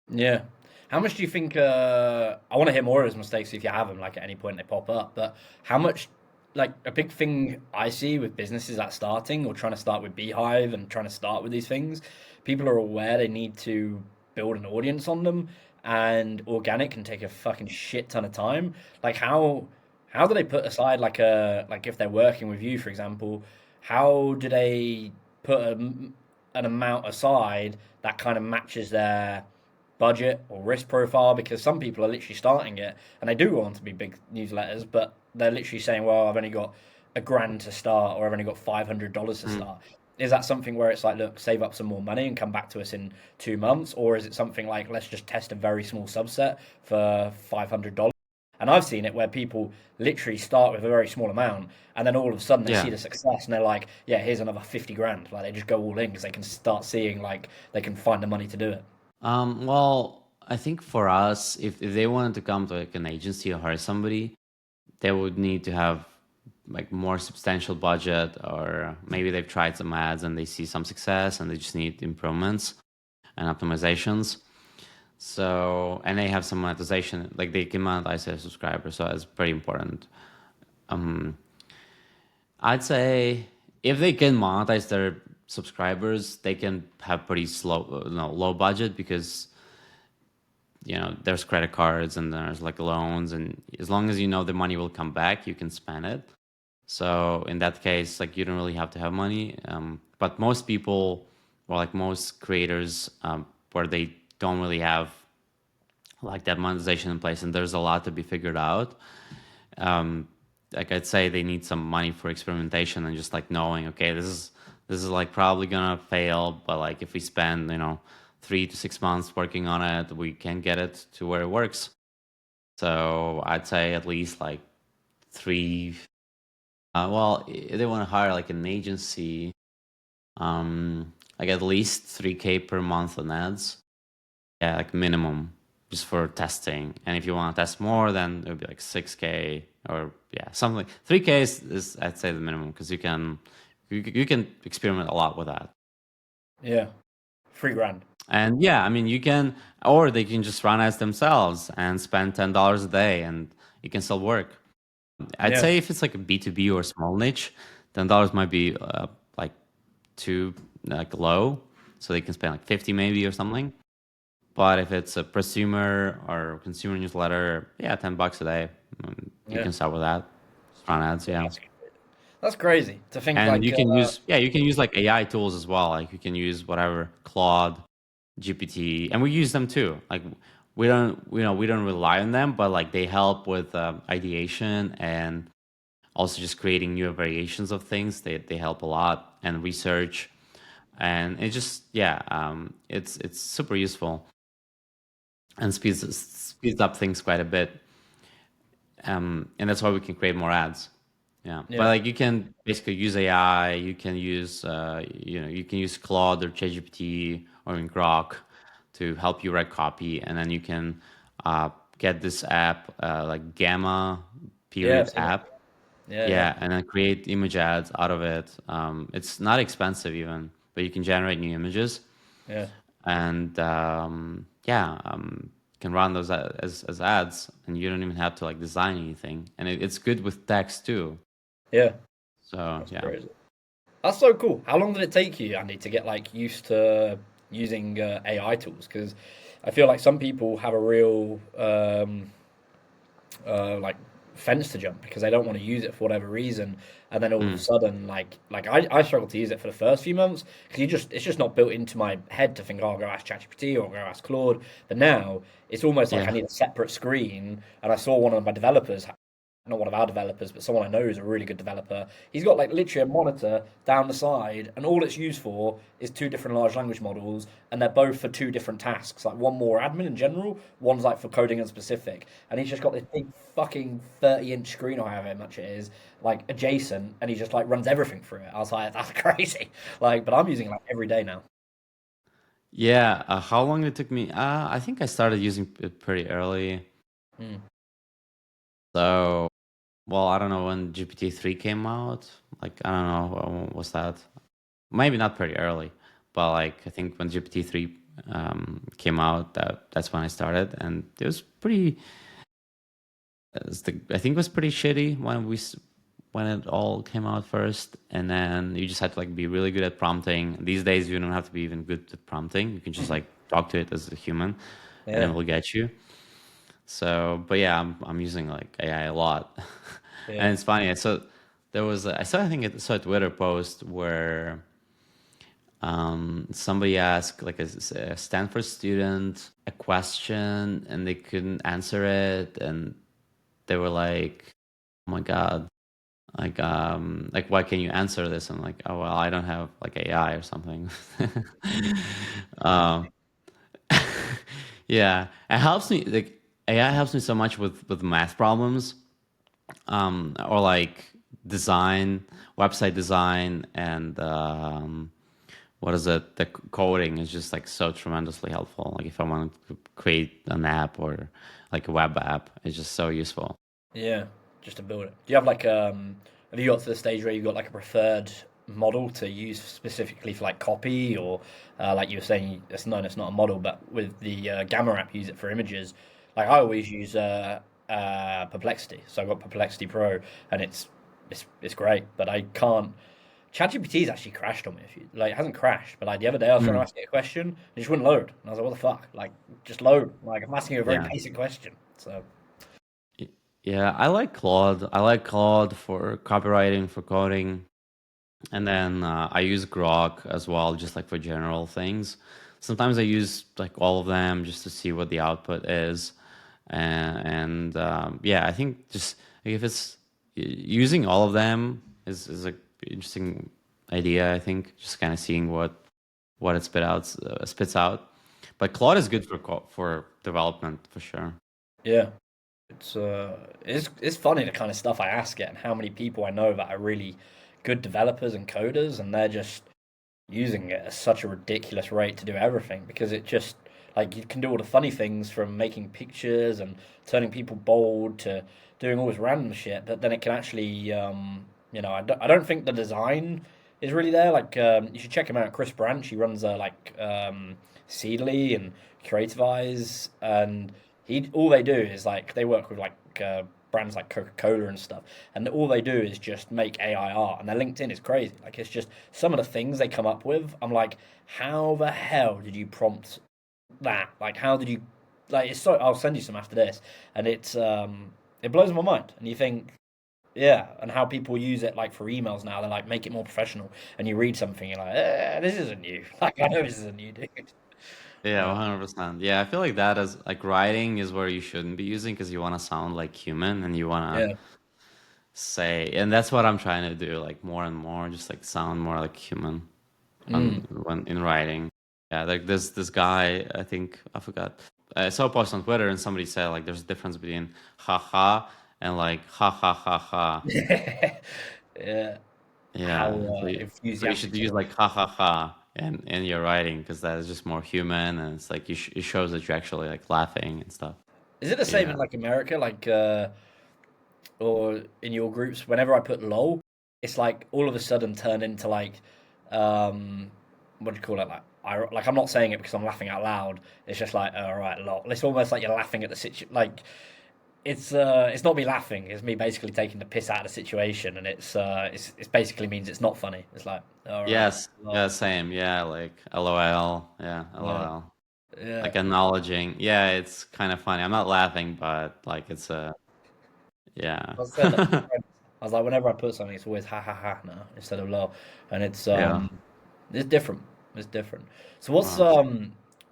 Yeah. How much do you think? I want to hear more of his mistakes if you have them, like at any point they pop up. But how much, like a big thing I see with businesses that starting or trying to start with Beehive and trying to start with these things, people are aware they need to build an audience on them, and organic can take a fucking shit ton of time. Like how do they put aside like if they're working with you, for example, how do they put an amount aside that kind of matches their budget or risk profile? Because some people are literally starting it and they do want to be big newsletters, but they're literally saying, well, I've only got a grand to start or I've only got $500 to Mm. start. Is that something where it's like, look, save up some more money and come back to us in 2 months? Or is it something like, let's just test a very small subset for $500? And I've seen it where people literally start with a very small amount and then all of a sudden they see Yeah. the success and they're like, yeah, here's another 50 grand. Like they just go all in because they can start seeing like they can find the money to do it. Well, I think for us, if they wanted to come to like an agency or hire somebody, they would need to have like more substantial budget, or maybe they've tried some ads and they see some success and they just need improvements and optimizations. So, and they have some monetization, like they can monetize their subscribers. So it's pretty important. I'd say if they can monetize their subscribers, they can have pretty slow, no, low budget because there's credit cards and there's like loans, and as long as you know the money will come back, you can spend it. So in that case, like you don't really have to have money. But most people, or like most creators, where they don't really have like that monetization in place, and there's a lot to be figured out. Like I'd say they need some money for experimentation and just like knowing, okay, this is like probably gonna fail, but like if we spend 3 to 6 months working on it, we can get it to where it works. So I'd say at least like three. Well, if they want to hire like an agency, like at least 3K per month on ads. Yeah, like minimum, just for testing. And if you want to test more, then it would be like 6K, or yeah, something. 3K is I'd say the minimum, because you can experiment a lot with that. Yeah, 3 grand. And yeah, I mean you can, or they can just run ads themselves and spend $10 a day, and it can still work. I'd Yeah, say if it's like a B2B or small niche, $10 might be like too like low, so they can spend like 50 maybe or something. But if it's a prosumer or consumer newsletter, yeah, $10 a day. You Yeah, can start with that. Just run ads, yeah, yeah. that's crazy to think And like. you can use, yeah, you can use like AI tools as well. Like you can use whatever, Claude, GPT, and we use them too. Like we don't rely on them, but like they help with ideation and also just creating new variations of things. They help a lot, and research, and it just, yeah, it's super useful and speeds up things quite a bit. And that's why we can create more ads. Yeah, but Yeah, like you can basically use AI. You can use you can use Claude or ChatGPT or in Grok to help you write copy, and then you can uh, get this app like Gamma yeah, I've period seen it. app. Yeah, yeah, Yeah, and then create image ads out of it. It's not expensive even, but you can generate new images, yeah, and yeah, can run those as ads, and you don't even have to like design anything. And it's good with text too. yeah. So That's yeah. crazy. That's so cool. How long did it take you, Andy, to get like used to using AI tools? Because I feel like some people have a real like fence to jump because they don't want to use it for whatever reason, and then all of a Mm, sudden, I struggled to use it for the first few months because it's just not built into my head to think, oh, I'll go ask ChatGPT or I'll go ask Claude. But now it's almost like I yeah. need a separate screen, and I saw one of my developers, not one of our developers, but someone I know who's a really good developer. He's got like literally a monitor down the side, and all it's used for is two different large language models, and they're both for two different tasks. Like one more admin in general, one's like for coding and specific. And he's just got this big fucking 30-inch screen or however much it is, like adjacent, and he just like runs everything through it. I was like, that's crazy. Like, but I'm using it like every day now. Yeah, how long it took me? I think I started using it pretty early. Mm. So, well, I don't know when GPT-3 came out. Like, I don't know, when was that? Maybe not pretty early, but like I think when GPT-3 came out, that's when I started, and it was pretty. I think it was pretty shitty when it all came out first, and then you just had to like be really good at prompting. These days, you don't have to be even good at prompting. You can just like talk to it as a human, and it Yeah, will get you. So, but yeah, I'm using like AI a lot, yeah, and it's funny. I saw a Twitter post where somebody asked like a Stanford student a question and they couldn't answer it, and they were like, "Oh my God, like why can you answer this?" I'm like, "Oh well, I don't have like AI or something." um, yeah, it helps me. Like AI helps me so much with math problems, or like design, website design, and what is it? The coding is just like so tremendously helpful. Like if I want to create an app or like a web app, it's just so useful. yeah. Just to build it. Do you have like have you got to the stage where you've got like a preferred model to use specifically for like copy or like you were saying, it's not a model, but with the Gamma app, use it for images. Like I always use Perplexity, so I've got Perplexity Pro, and it's great, but I can't. ChatGPT's actually crashed on me. If you like, it hasn't crashed, but like the other day I was trying to Mm, ask it a question, it just wouldn't load, and I was like, "What the fuck? Like, just load!" Like I'm asking you a very yeah. basic question. So Y- Yeah, I like Claude. I like Claude for copywriting, for coding. And then I use Grok as well, just like for general things. Sometimes I use like all of them just to see what the output is. And yeah, I think just like, if it's using all of them is a interesting idea. I think just kind of seeing what it spits out. But Claude is good for for development for sure. yeah, it's funny the kind of stuff I ask it and how many people I know that are really good developers and coders, and they're just using it at such a ridiculous rate to do everything because it just like you can do all the funny things from making pictures and turning people bold to doing all this random shit, but then it can actually I don't think the design is really there. Like you should check him out, Chris Branch. He runs Seedly and Creative Eyes, and he all they do is like they work with like brands like Coca Cola and stuff, and all they do is just make AI art, and their LinkedIn is crazy. Like it's just some of the things they come up with. I'm like, how the hell did you prompt that? Like, how did you? Like, it's so. I'll send you some after this, and it blows my mind. And you think, yeah, and how people use it like for emails now. They're like make it more professional, and you read something, you're like, this isn't you. Like, I know this isn't you, dude. Yeah, Uh, 100%. Yeah, I feel like that is like writing is where you shouldn't be using because you want to sound like human and you want to yeah. say, and that's what I'm trying to do, like more and more, just like sound more like human Mm. when in writing. Yeah, like this guy, I think I forgot. I saw a post on Twitter and somebody said like there's a difference between haha and like ha ha ha ha. Yeah. How Yeah, so you should enthusiastic use someone. like ha ha ha in your writing because that is just more human and it's like it shows that you're actually like laughing and stuff. Is it the same Yeah. in like America, like or in your groups? Whenever I put lol, it's like all of a sudden turned into like um, what do you call it? Like I'm not saying it because I'm laughing out loud. It's just like all right, lol. It's almost like you're laughing at the like it's not me laughing. It's me basically taking the piss out of the situation, and it's basically means it's not funny. It's like all right, Yes. Yeah. lol. Same. Yeah. Like LOL. Yeah. Yeah, LOL. yeah. Like acknowledging. Yeah. It's kind of funny. I'm not laughing, but like it's a yeah. I said that to my friends. I was like, whenever I put something, it's always ha ha ha now instead of lol, and Yeah. it's different. It's different. So Wow.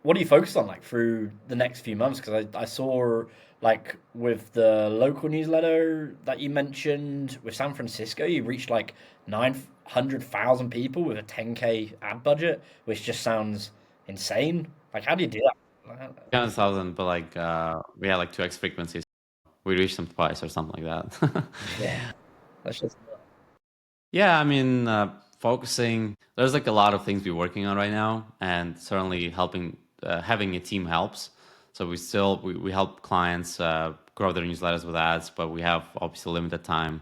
what are you focused on like through the next few months? Because I saw like with the local newsletter that you mentioned with San Francisco, you reached like 900,000 people with a 10K ad budget, which just sounds insane. Like, how do you do that? 10,000, but like we had like 2x frequencies. We reached them twice or something like that. Yeah, that's just Yeah, I mean, focusing. There's like a lot of things we're working on right now, and certainly helping. Having a team helps. So we help clients grow their newsletters with ads, but we have obviously limited time.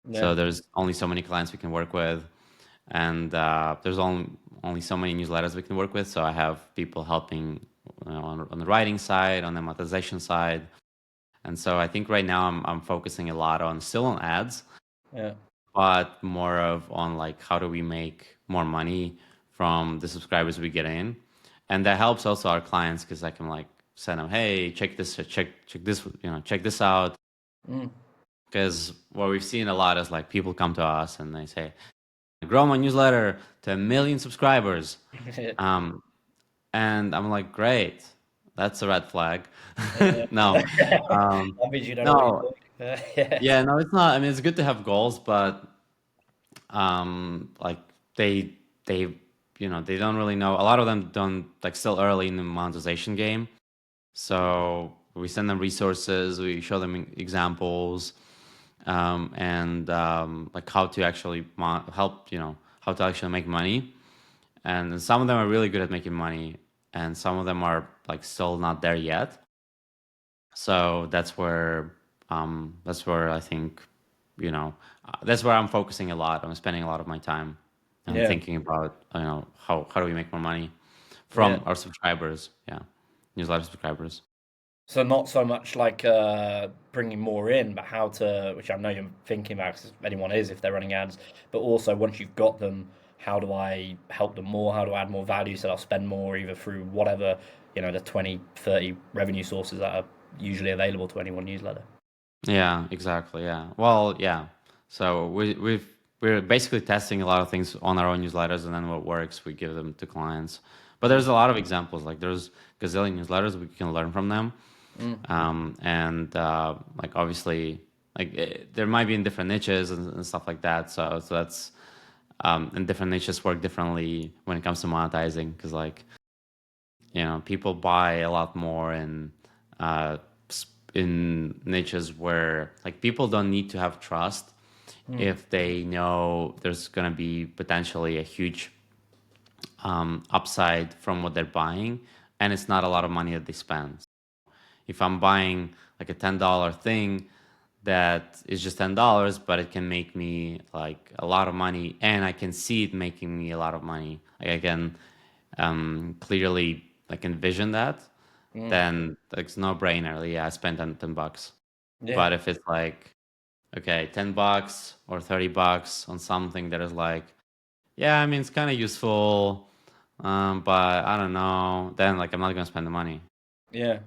yeah, So there's only so many clients we can work with, and there's only so many newsletters we can work with. So I have people helping on the writing side, on the monetization side, and so I think right now I'm focusing a lot on still on ads, yeah, but more of on like how do we make more money from the subscribers we get in, and that helps also our clients because I can like send them, hey, check this, check this out. mm. Because what we've seen a lot is like people come to us and they say, grow my newsletter to 1 million subscribers, um, and I'm like, great, that's a red flag. Yeah. No, um, That means you don't know what you're no, doing. Yeah. yeah, no, it's not. I mean, it's good to have goals, but like they they they don't really know. A lot of them don't like still early in the monetization game. So we send them resources, we show them examples, and like how to actually help how to actually make money. And some of them are really good at making money, and some of them are like still not there yet. So that's where I think that's where I'm focusing a lot. I'm spending a lot of my time and Yeah. thinking about how do we make more money Yeah. from our subscribers, yeah, newsletter subscribers. So not so much like bringing more in, but how to, which I know you're thinking about, because anyone is if they're running ads, but also once you've got them, how do I help them more? How do I add more value so they'll spend more either through whatever, the 20, 30 revenue sources that are usually available to any one newsletter? Yeah, exactly. Yeah. Well, yeah. So we're basically testing a lot of things on our own newsletters, and then what works, we give them to clients. But Mm, there's a lot of examples. Like there's gazillion newsletters we can learn from them, mm, and like obviously, like there might be in different niches and stuff like that. So that's and different niches work differently when it comes to monetizing because like people buy a lot more uh, in niches where like people don't need to have trust mm, if they know there's going to be potentially a huge upside from what they're buying, and it's not a lot of money that they spend. If I'm buying like a $10 thing that is just $10, but it can make me like a lot of money, and I can see it making me a lot of money. Like I can clearly like envision that, mm. then it's no brainer. Yeah, I spent ten bucks. Yeah. But if it's like, okay, $10 or $30 on something that is like, yeah, I mean, it's kind of useful, But I don't know. Then like I'm not gonna spend the money. Yeah.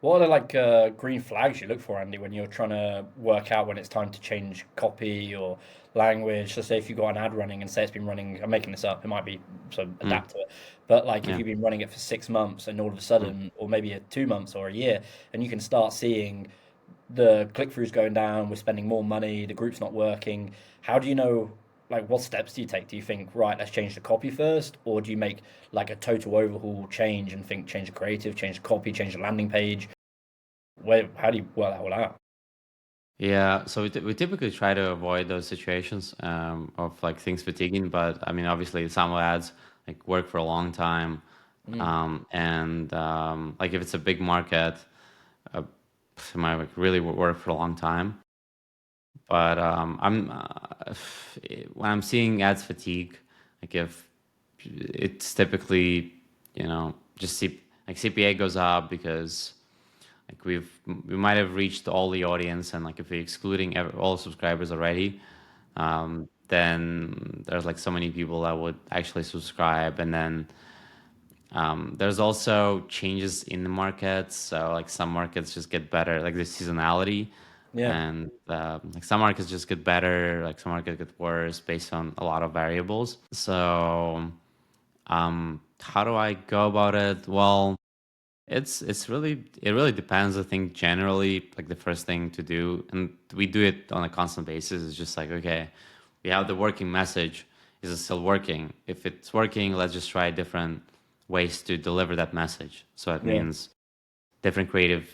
What are the like green flags you look for, Andy, when you're trying to work out when it's time to change copy or language? So say if you've got an ad running and say it's been running, I'm making this up, it might be so Mm, adapt to it. But like if yeah. you've been running it for 6 months and all of a Mm. sudden, or maybe 2 months or a year, and you can start seeing the click-throughs going down, we're spending more money, the group's not working. How do you know, like, what steps do you take? Do you think, right, let's change the copy first, or do you make like a total overhaul change and think change the creative, change the copy, change the landing page? How do you work that all out? Yeah, so we typically try to avoid those situations of like things fatiguing, but I mean, obviously, some ads like work for a long time, Mm, and like if it's a big market, uh, it might like really work for a long time. But when I'm seeing ads fatigue, like if it's typically, just like CPA goes up because like we might have reached all the audience, and like if we're excluding all subscribers already, then there's like so many people that would actually subscribe, and then there's also changes in the markets. So like some markets just get better, like the seasonality, yeah, and like some markets just get better, like some markets get worse based on a lot of variables. So how do I go about it? Well, it really depends. I think generally, like the first thing to do, and we do it on a constant basis, is just like, okay, we have the working message. Is it still working? If it's working, let's just try different ways to deliver that message. So it yeah, means different creative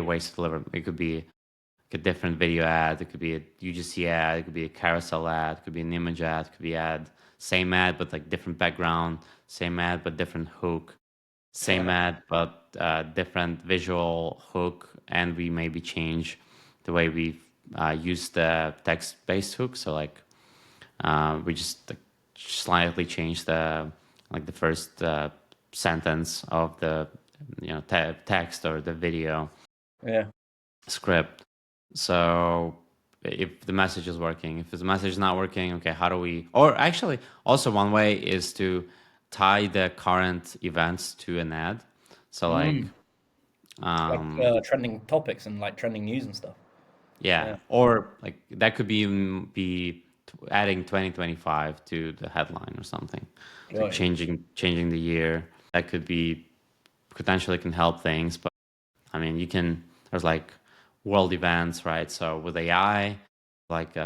ways to deliver. It could be like a different video ad. It could be a UGC ad. It could be a carousel ad. It could be an image ad. It could be same ad but like different background. Same ad but different hook. Same right, ad but different visual hook, and we maybe change the way we use the text-based hook. So like we just like, slightly change the first sentence of the text or the video yeah, script. So if the message is working, if the message is not working, okay, how do we? Or actually, also one way is to tie the current events to an ad. So like, mm. Like um, trending topics and like trending news and stuff. yeah, Yeah, or like that could be even be adding 2025 to the headline or something. It's like got you. changing the year. That could be potentially can help things, but I mean, there's like world events, right? So with AI, like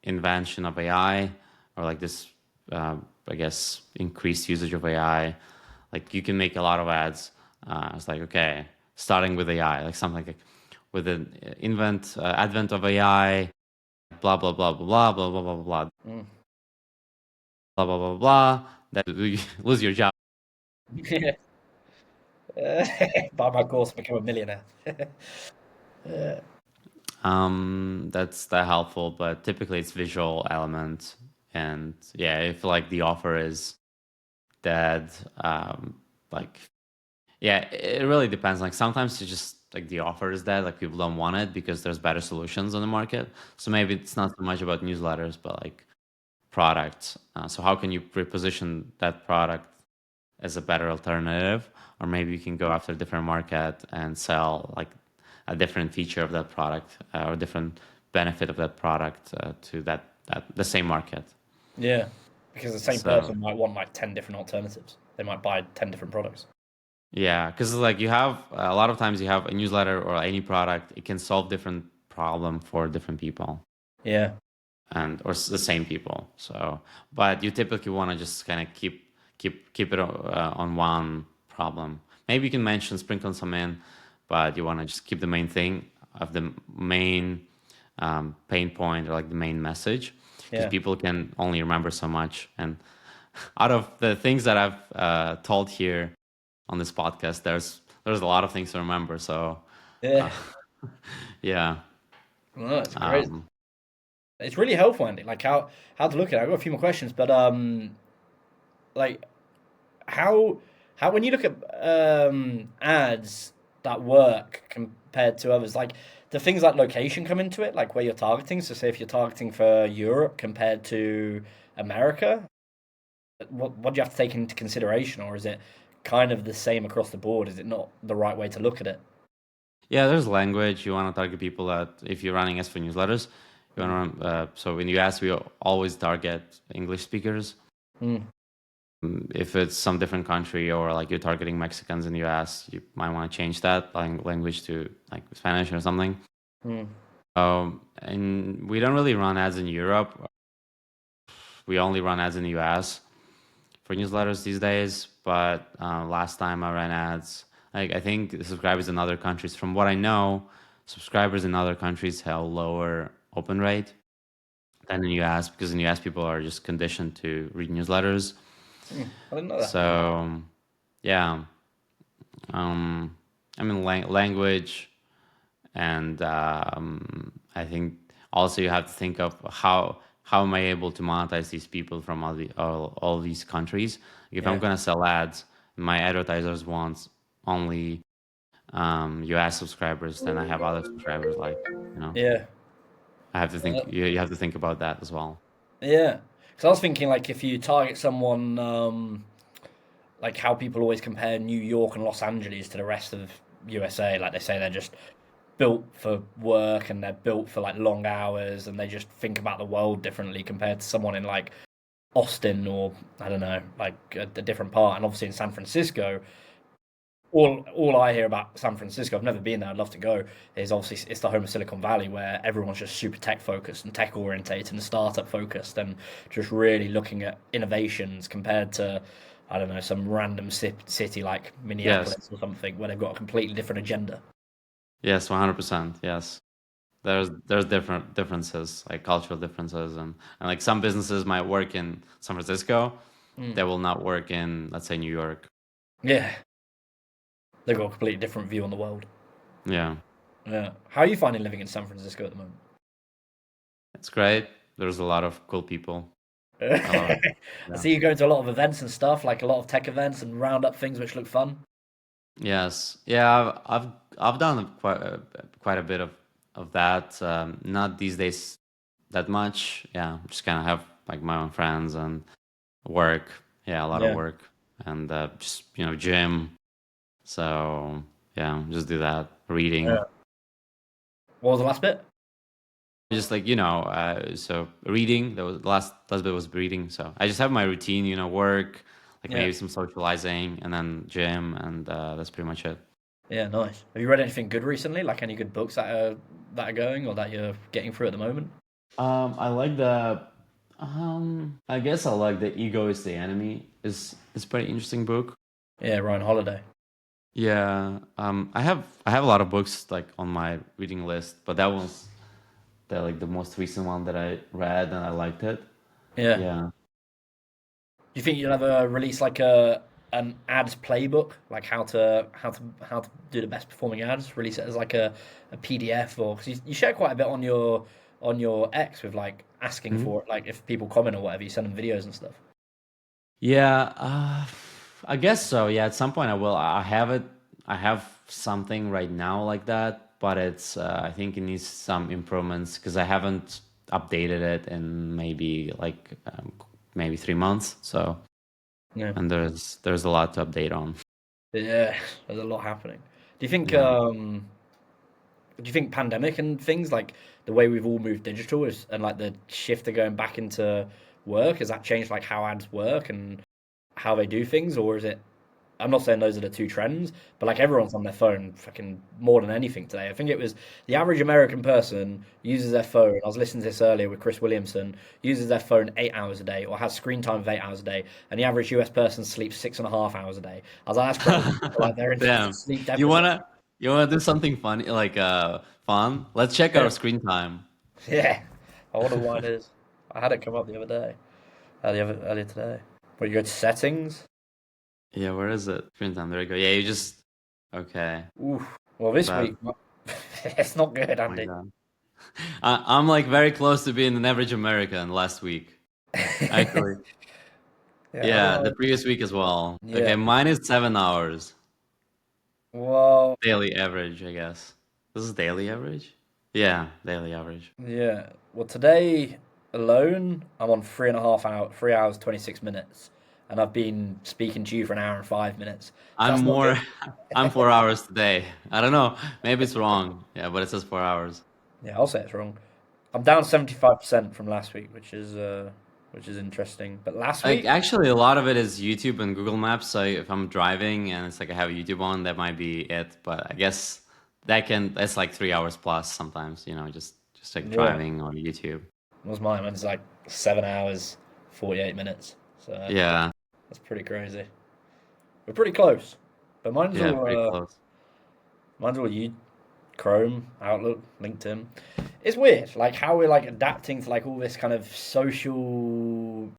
invention of AI, or like this, I guess, increased usage of AI, like you can make a lot of ads. It's like, okay, starting with AI, like something like with the advent of AI, blah, blah, blah, blah, blah, blah, blah, blah, blah, Mm. blah, blah, blah, blah, that you lose your job. Buy my course, become a millionaire. That's that helpful, but typically it's visual element. And yeah, if like the offer is dead, like yeah, it really depends. Like sometimes it's just like the offer is dead, like people don't want it because there's better solutions on the market. So maybe it's not so much about newsletters, but like products. So how can you reposition that product as a better alternative? Or maybe you can go after a different market and sell like a different feature of that product or different benefit of that product to that the same market. Yeah, because the same So person might want like 10 different alternatives. They might buy 10 different products. yeah, because like you have a lot of times you have a newsletter or any product, it can solve different problem for different people Yeah, and or the same people. So, but you typically want to just kind of keep it on one problem. Maybe you can mention sprinkle some in, but you want to just keep the main thing of the main pain point or like the main message, because yeah, people can only remember so much. And out of the things that I've told here on this podcast, there's a lot of things to remember. So yeah. uh, yeah. No, it's great. Um, It's really helpful, Andy. Like how to look at it. I've got a few more questions, but like how how when you look at ads that work compared to others, like do things like location come into it, like where you're targeting? So say if you're targeting for Europe compared to America. what do you have to take into consideration, or is it kind of the same across the board? Is it not the right way to look at it? Yeah, there's language. You want to target people that if you're running S for newsletters, you Mm. want to. So in the US, we always target English speakers. Mm. If it's some different country or like you're targeting Mexicans in the US, you might want to change that language to like Spanish or something. Mm. And we don't really run ads in Europe. We only run ads in the US for newsletters these days. But last time I ran ads, like I think the subscribers in other countries, from what I know, subscribers in other countries have a lower open rate than in the US because in the US people are just conditioned to read newsletters. Mm. I didn't know that. So yeah, I mean language, and I think also you have to think of how am I able to monetize these people from all these countries. If I'm Yeah. gonna sell ads, my advertisers want only US subscribers, then I have other subscribers like Yeah. I have to think you have to think about that as well. Yeah. Because I was thinking, like, if you target someone, like how people always compare New York and Los Angeles to the rest of USA, like they say they're just built for work and they're built for like long hours and they just think about the world differently compared to someone in like Austin or I don't know, like a different part. And obviously in San Francisco, all I hear about San Francisco, I've never been there, I'd love to go, is obviously it's the home of Silicon Valley where everyone's just super tech focused and tech orientated and startup focused and just really looking at innovations compared to I don't know, some random city like Yes, Minneapolis or something where they've got a completely different agenda. yes, 100%. Yes. There's differences, like cultural differences, and like some businesses might work in San Francisco, Mm. they will not work in, let's say, New York. Yeah, they've got a completely different view on the world. Yeah, Yeah. How are you finding living in San Francisco at the moment? it's great. There's a lot of cool people. A lot of, I yeah. see you going to a lot of events and stuff, like a lot of tech events and roundup things which look fun. Yes, yeah. I've done quite a bit of that. Not these days that much. Yeah, just kind of have like my own friends and work. Yeah, a lot of Yeah. work and just gym. So yeah, just do that. Reading. Yeah. What was the last bit? Just like so reading. That was the last bit was reading. So I just have my routine, work, like Yeah. maybe some socializing, and then gym, and that's pretty much it. Yeah, nice. Have you read anything good recently? Like any good books that are going or that you're getting through at the moment? I like the I guess I like the Ego is the Enemy. Is pretty interesting book. Yeah, Ryan Holiday. Yeah. I have a lot of books like on my reading list, but that was the most recent one that I read and I liked it. Yeah. Yeah. Do you think you'll ever release like an ads playbook, like how to do the best performing ads? Release it as like a PDF or because you share quite a bit on your X with like asking Mhm. for it, like if people comment or whatever, you send them videos and stuff. Yeah, I guess so. Yeah, at some point I will. I have it. I have something right now like that, but it's. I think it needs some improvements because I haven't updated it in maybe 3 months. So, Yeah. and there's a lot to update on. Yeah, there's a lot happening. Do you think Yeah. um do you think pandemic and things like the way we've all moved digital is and like the shift to going back into work has that changed like how ads work and how they do things or is it I'm not saying those are the two trends but like everyone's on their phone fucking more than anything today. I think it was the average American person uses their phone. I was listening to this earlier with Chris Williamson, uses their phone 8 hours a day or has screen time of 8 hours a day, and the average US person sleeps 6.5 hours a day. I was like, that's crazy. Like they're in Damn. sleep You deficit. wanna you wanna do something funny like fun? Let's check our screen time. Yeah, I wonder why it is. I had it come up the other day, earlier today. Where you go to settings. Yeah, where is it? Screen time. There you go. Yeah, you just okay. Oof. Well, this But week it's not good, oh my Andy. God. I'm like very close to being an average American last week. Actually, Yeah, how do yeah, the I? previous week as well. Okay, Yeah. mine is 7 hours Well, daily average, I guess. This is daily average? Yeah, daily average. yeah. Well, today alone, I'm on 3.5 hours, 3 hours 26 minutes. and I've been speaking to you for an hour and 5 minutes. So I'm that's not more, good. I'm 4 hours today. I don't know. Maybe it's wrong. Yeah, but it says 4 hours. Yeah, I'll say it's wrong. I'm down 75% from last week, which is interesting. But last Like week, actually, a lot of it is YouTube and Google Maps. So if I'm driving and it's like I have YouTube on, that might be it. But I guess that's like 3 hours plus sometimes. Just like yeah, driving or YouTube. was mine. Mine's like 7 hours, 48 minutes. So Yeah, that's pretty crazy. We're pretty close, but yeah, pretty close. mine's all you Chrome, Outlook, LinkedIn. It's weird, like how we're like adapting to like all this kind of social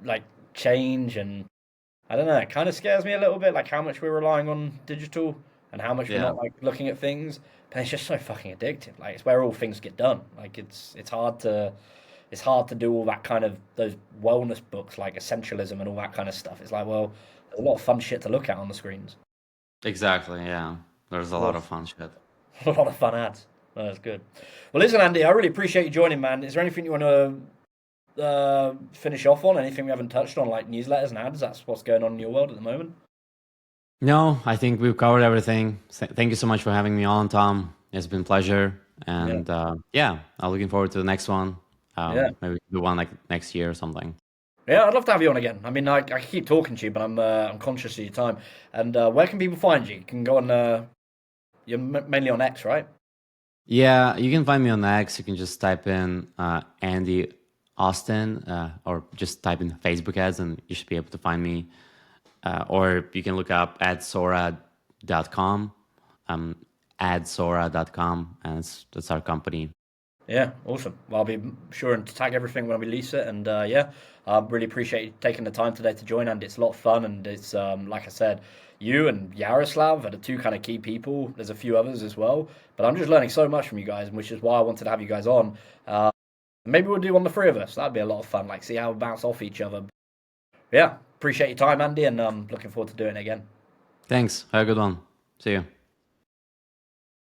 like change, and I don't know. It kind of scares me a little bit, like how much we're relying on digital and how much we're Yeah, not like looking at things. But it's just so fucking addictive. Like it's where all things get done. Like it's hard to do all that kind of those wellness books like essentialism and all that kind of stuff. It's like, well, there's a lot of fun shit to look at on the screens. exactly. Yeah, there's a lot of fun shit. A lot of fun ads. No, that's good. Well, listen, Andy, I really appreciate you joining, man. Is there anything you want to finish off on? Anything we haven't touched on, like newsletters and ads? That's what's going on in your world at the moment. No, I think we've covered everything. Thank you so much for having me on, Tom. It's been a pleasure. Yeah, And yeah, I'm looking forward to the next one. yeah, Maybe we can do one like next year or something. yeah. I'd love to have you on again. I mean, I keep talking to you, but I'm conscious of your time. And where can people find you? You can go on. You're mainly on X, right? Yeah, you can find me on X. You can just type in Andy Austin or just type in Facebook ads and you should be able to find me. Or you can look up adsora.com, um, adsora.com, and that's our company. Yeah, awesome. Well, I'll be sure and tag everything when we release it. And yeah, I really appreciate you taking the time today to join. And it's a lot of fun. And it's like I said, you and Yaroslav are the two kind of key people. There's a few others as well, but I'm just learning so much from you guys, which is why I wanted to have you guys on. Maybe we'll do one the three of us. That'd be a lot of fun. Like see how we bounce off each other. Yeah, appreciate your time, Andy, and looking forward to doing it again. Thanks. Have a good one. See you.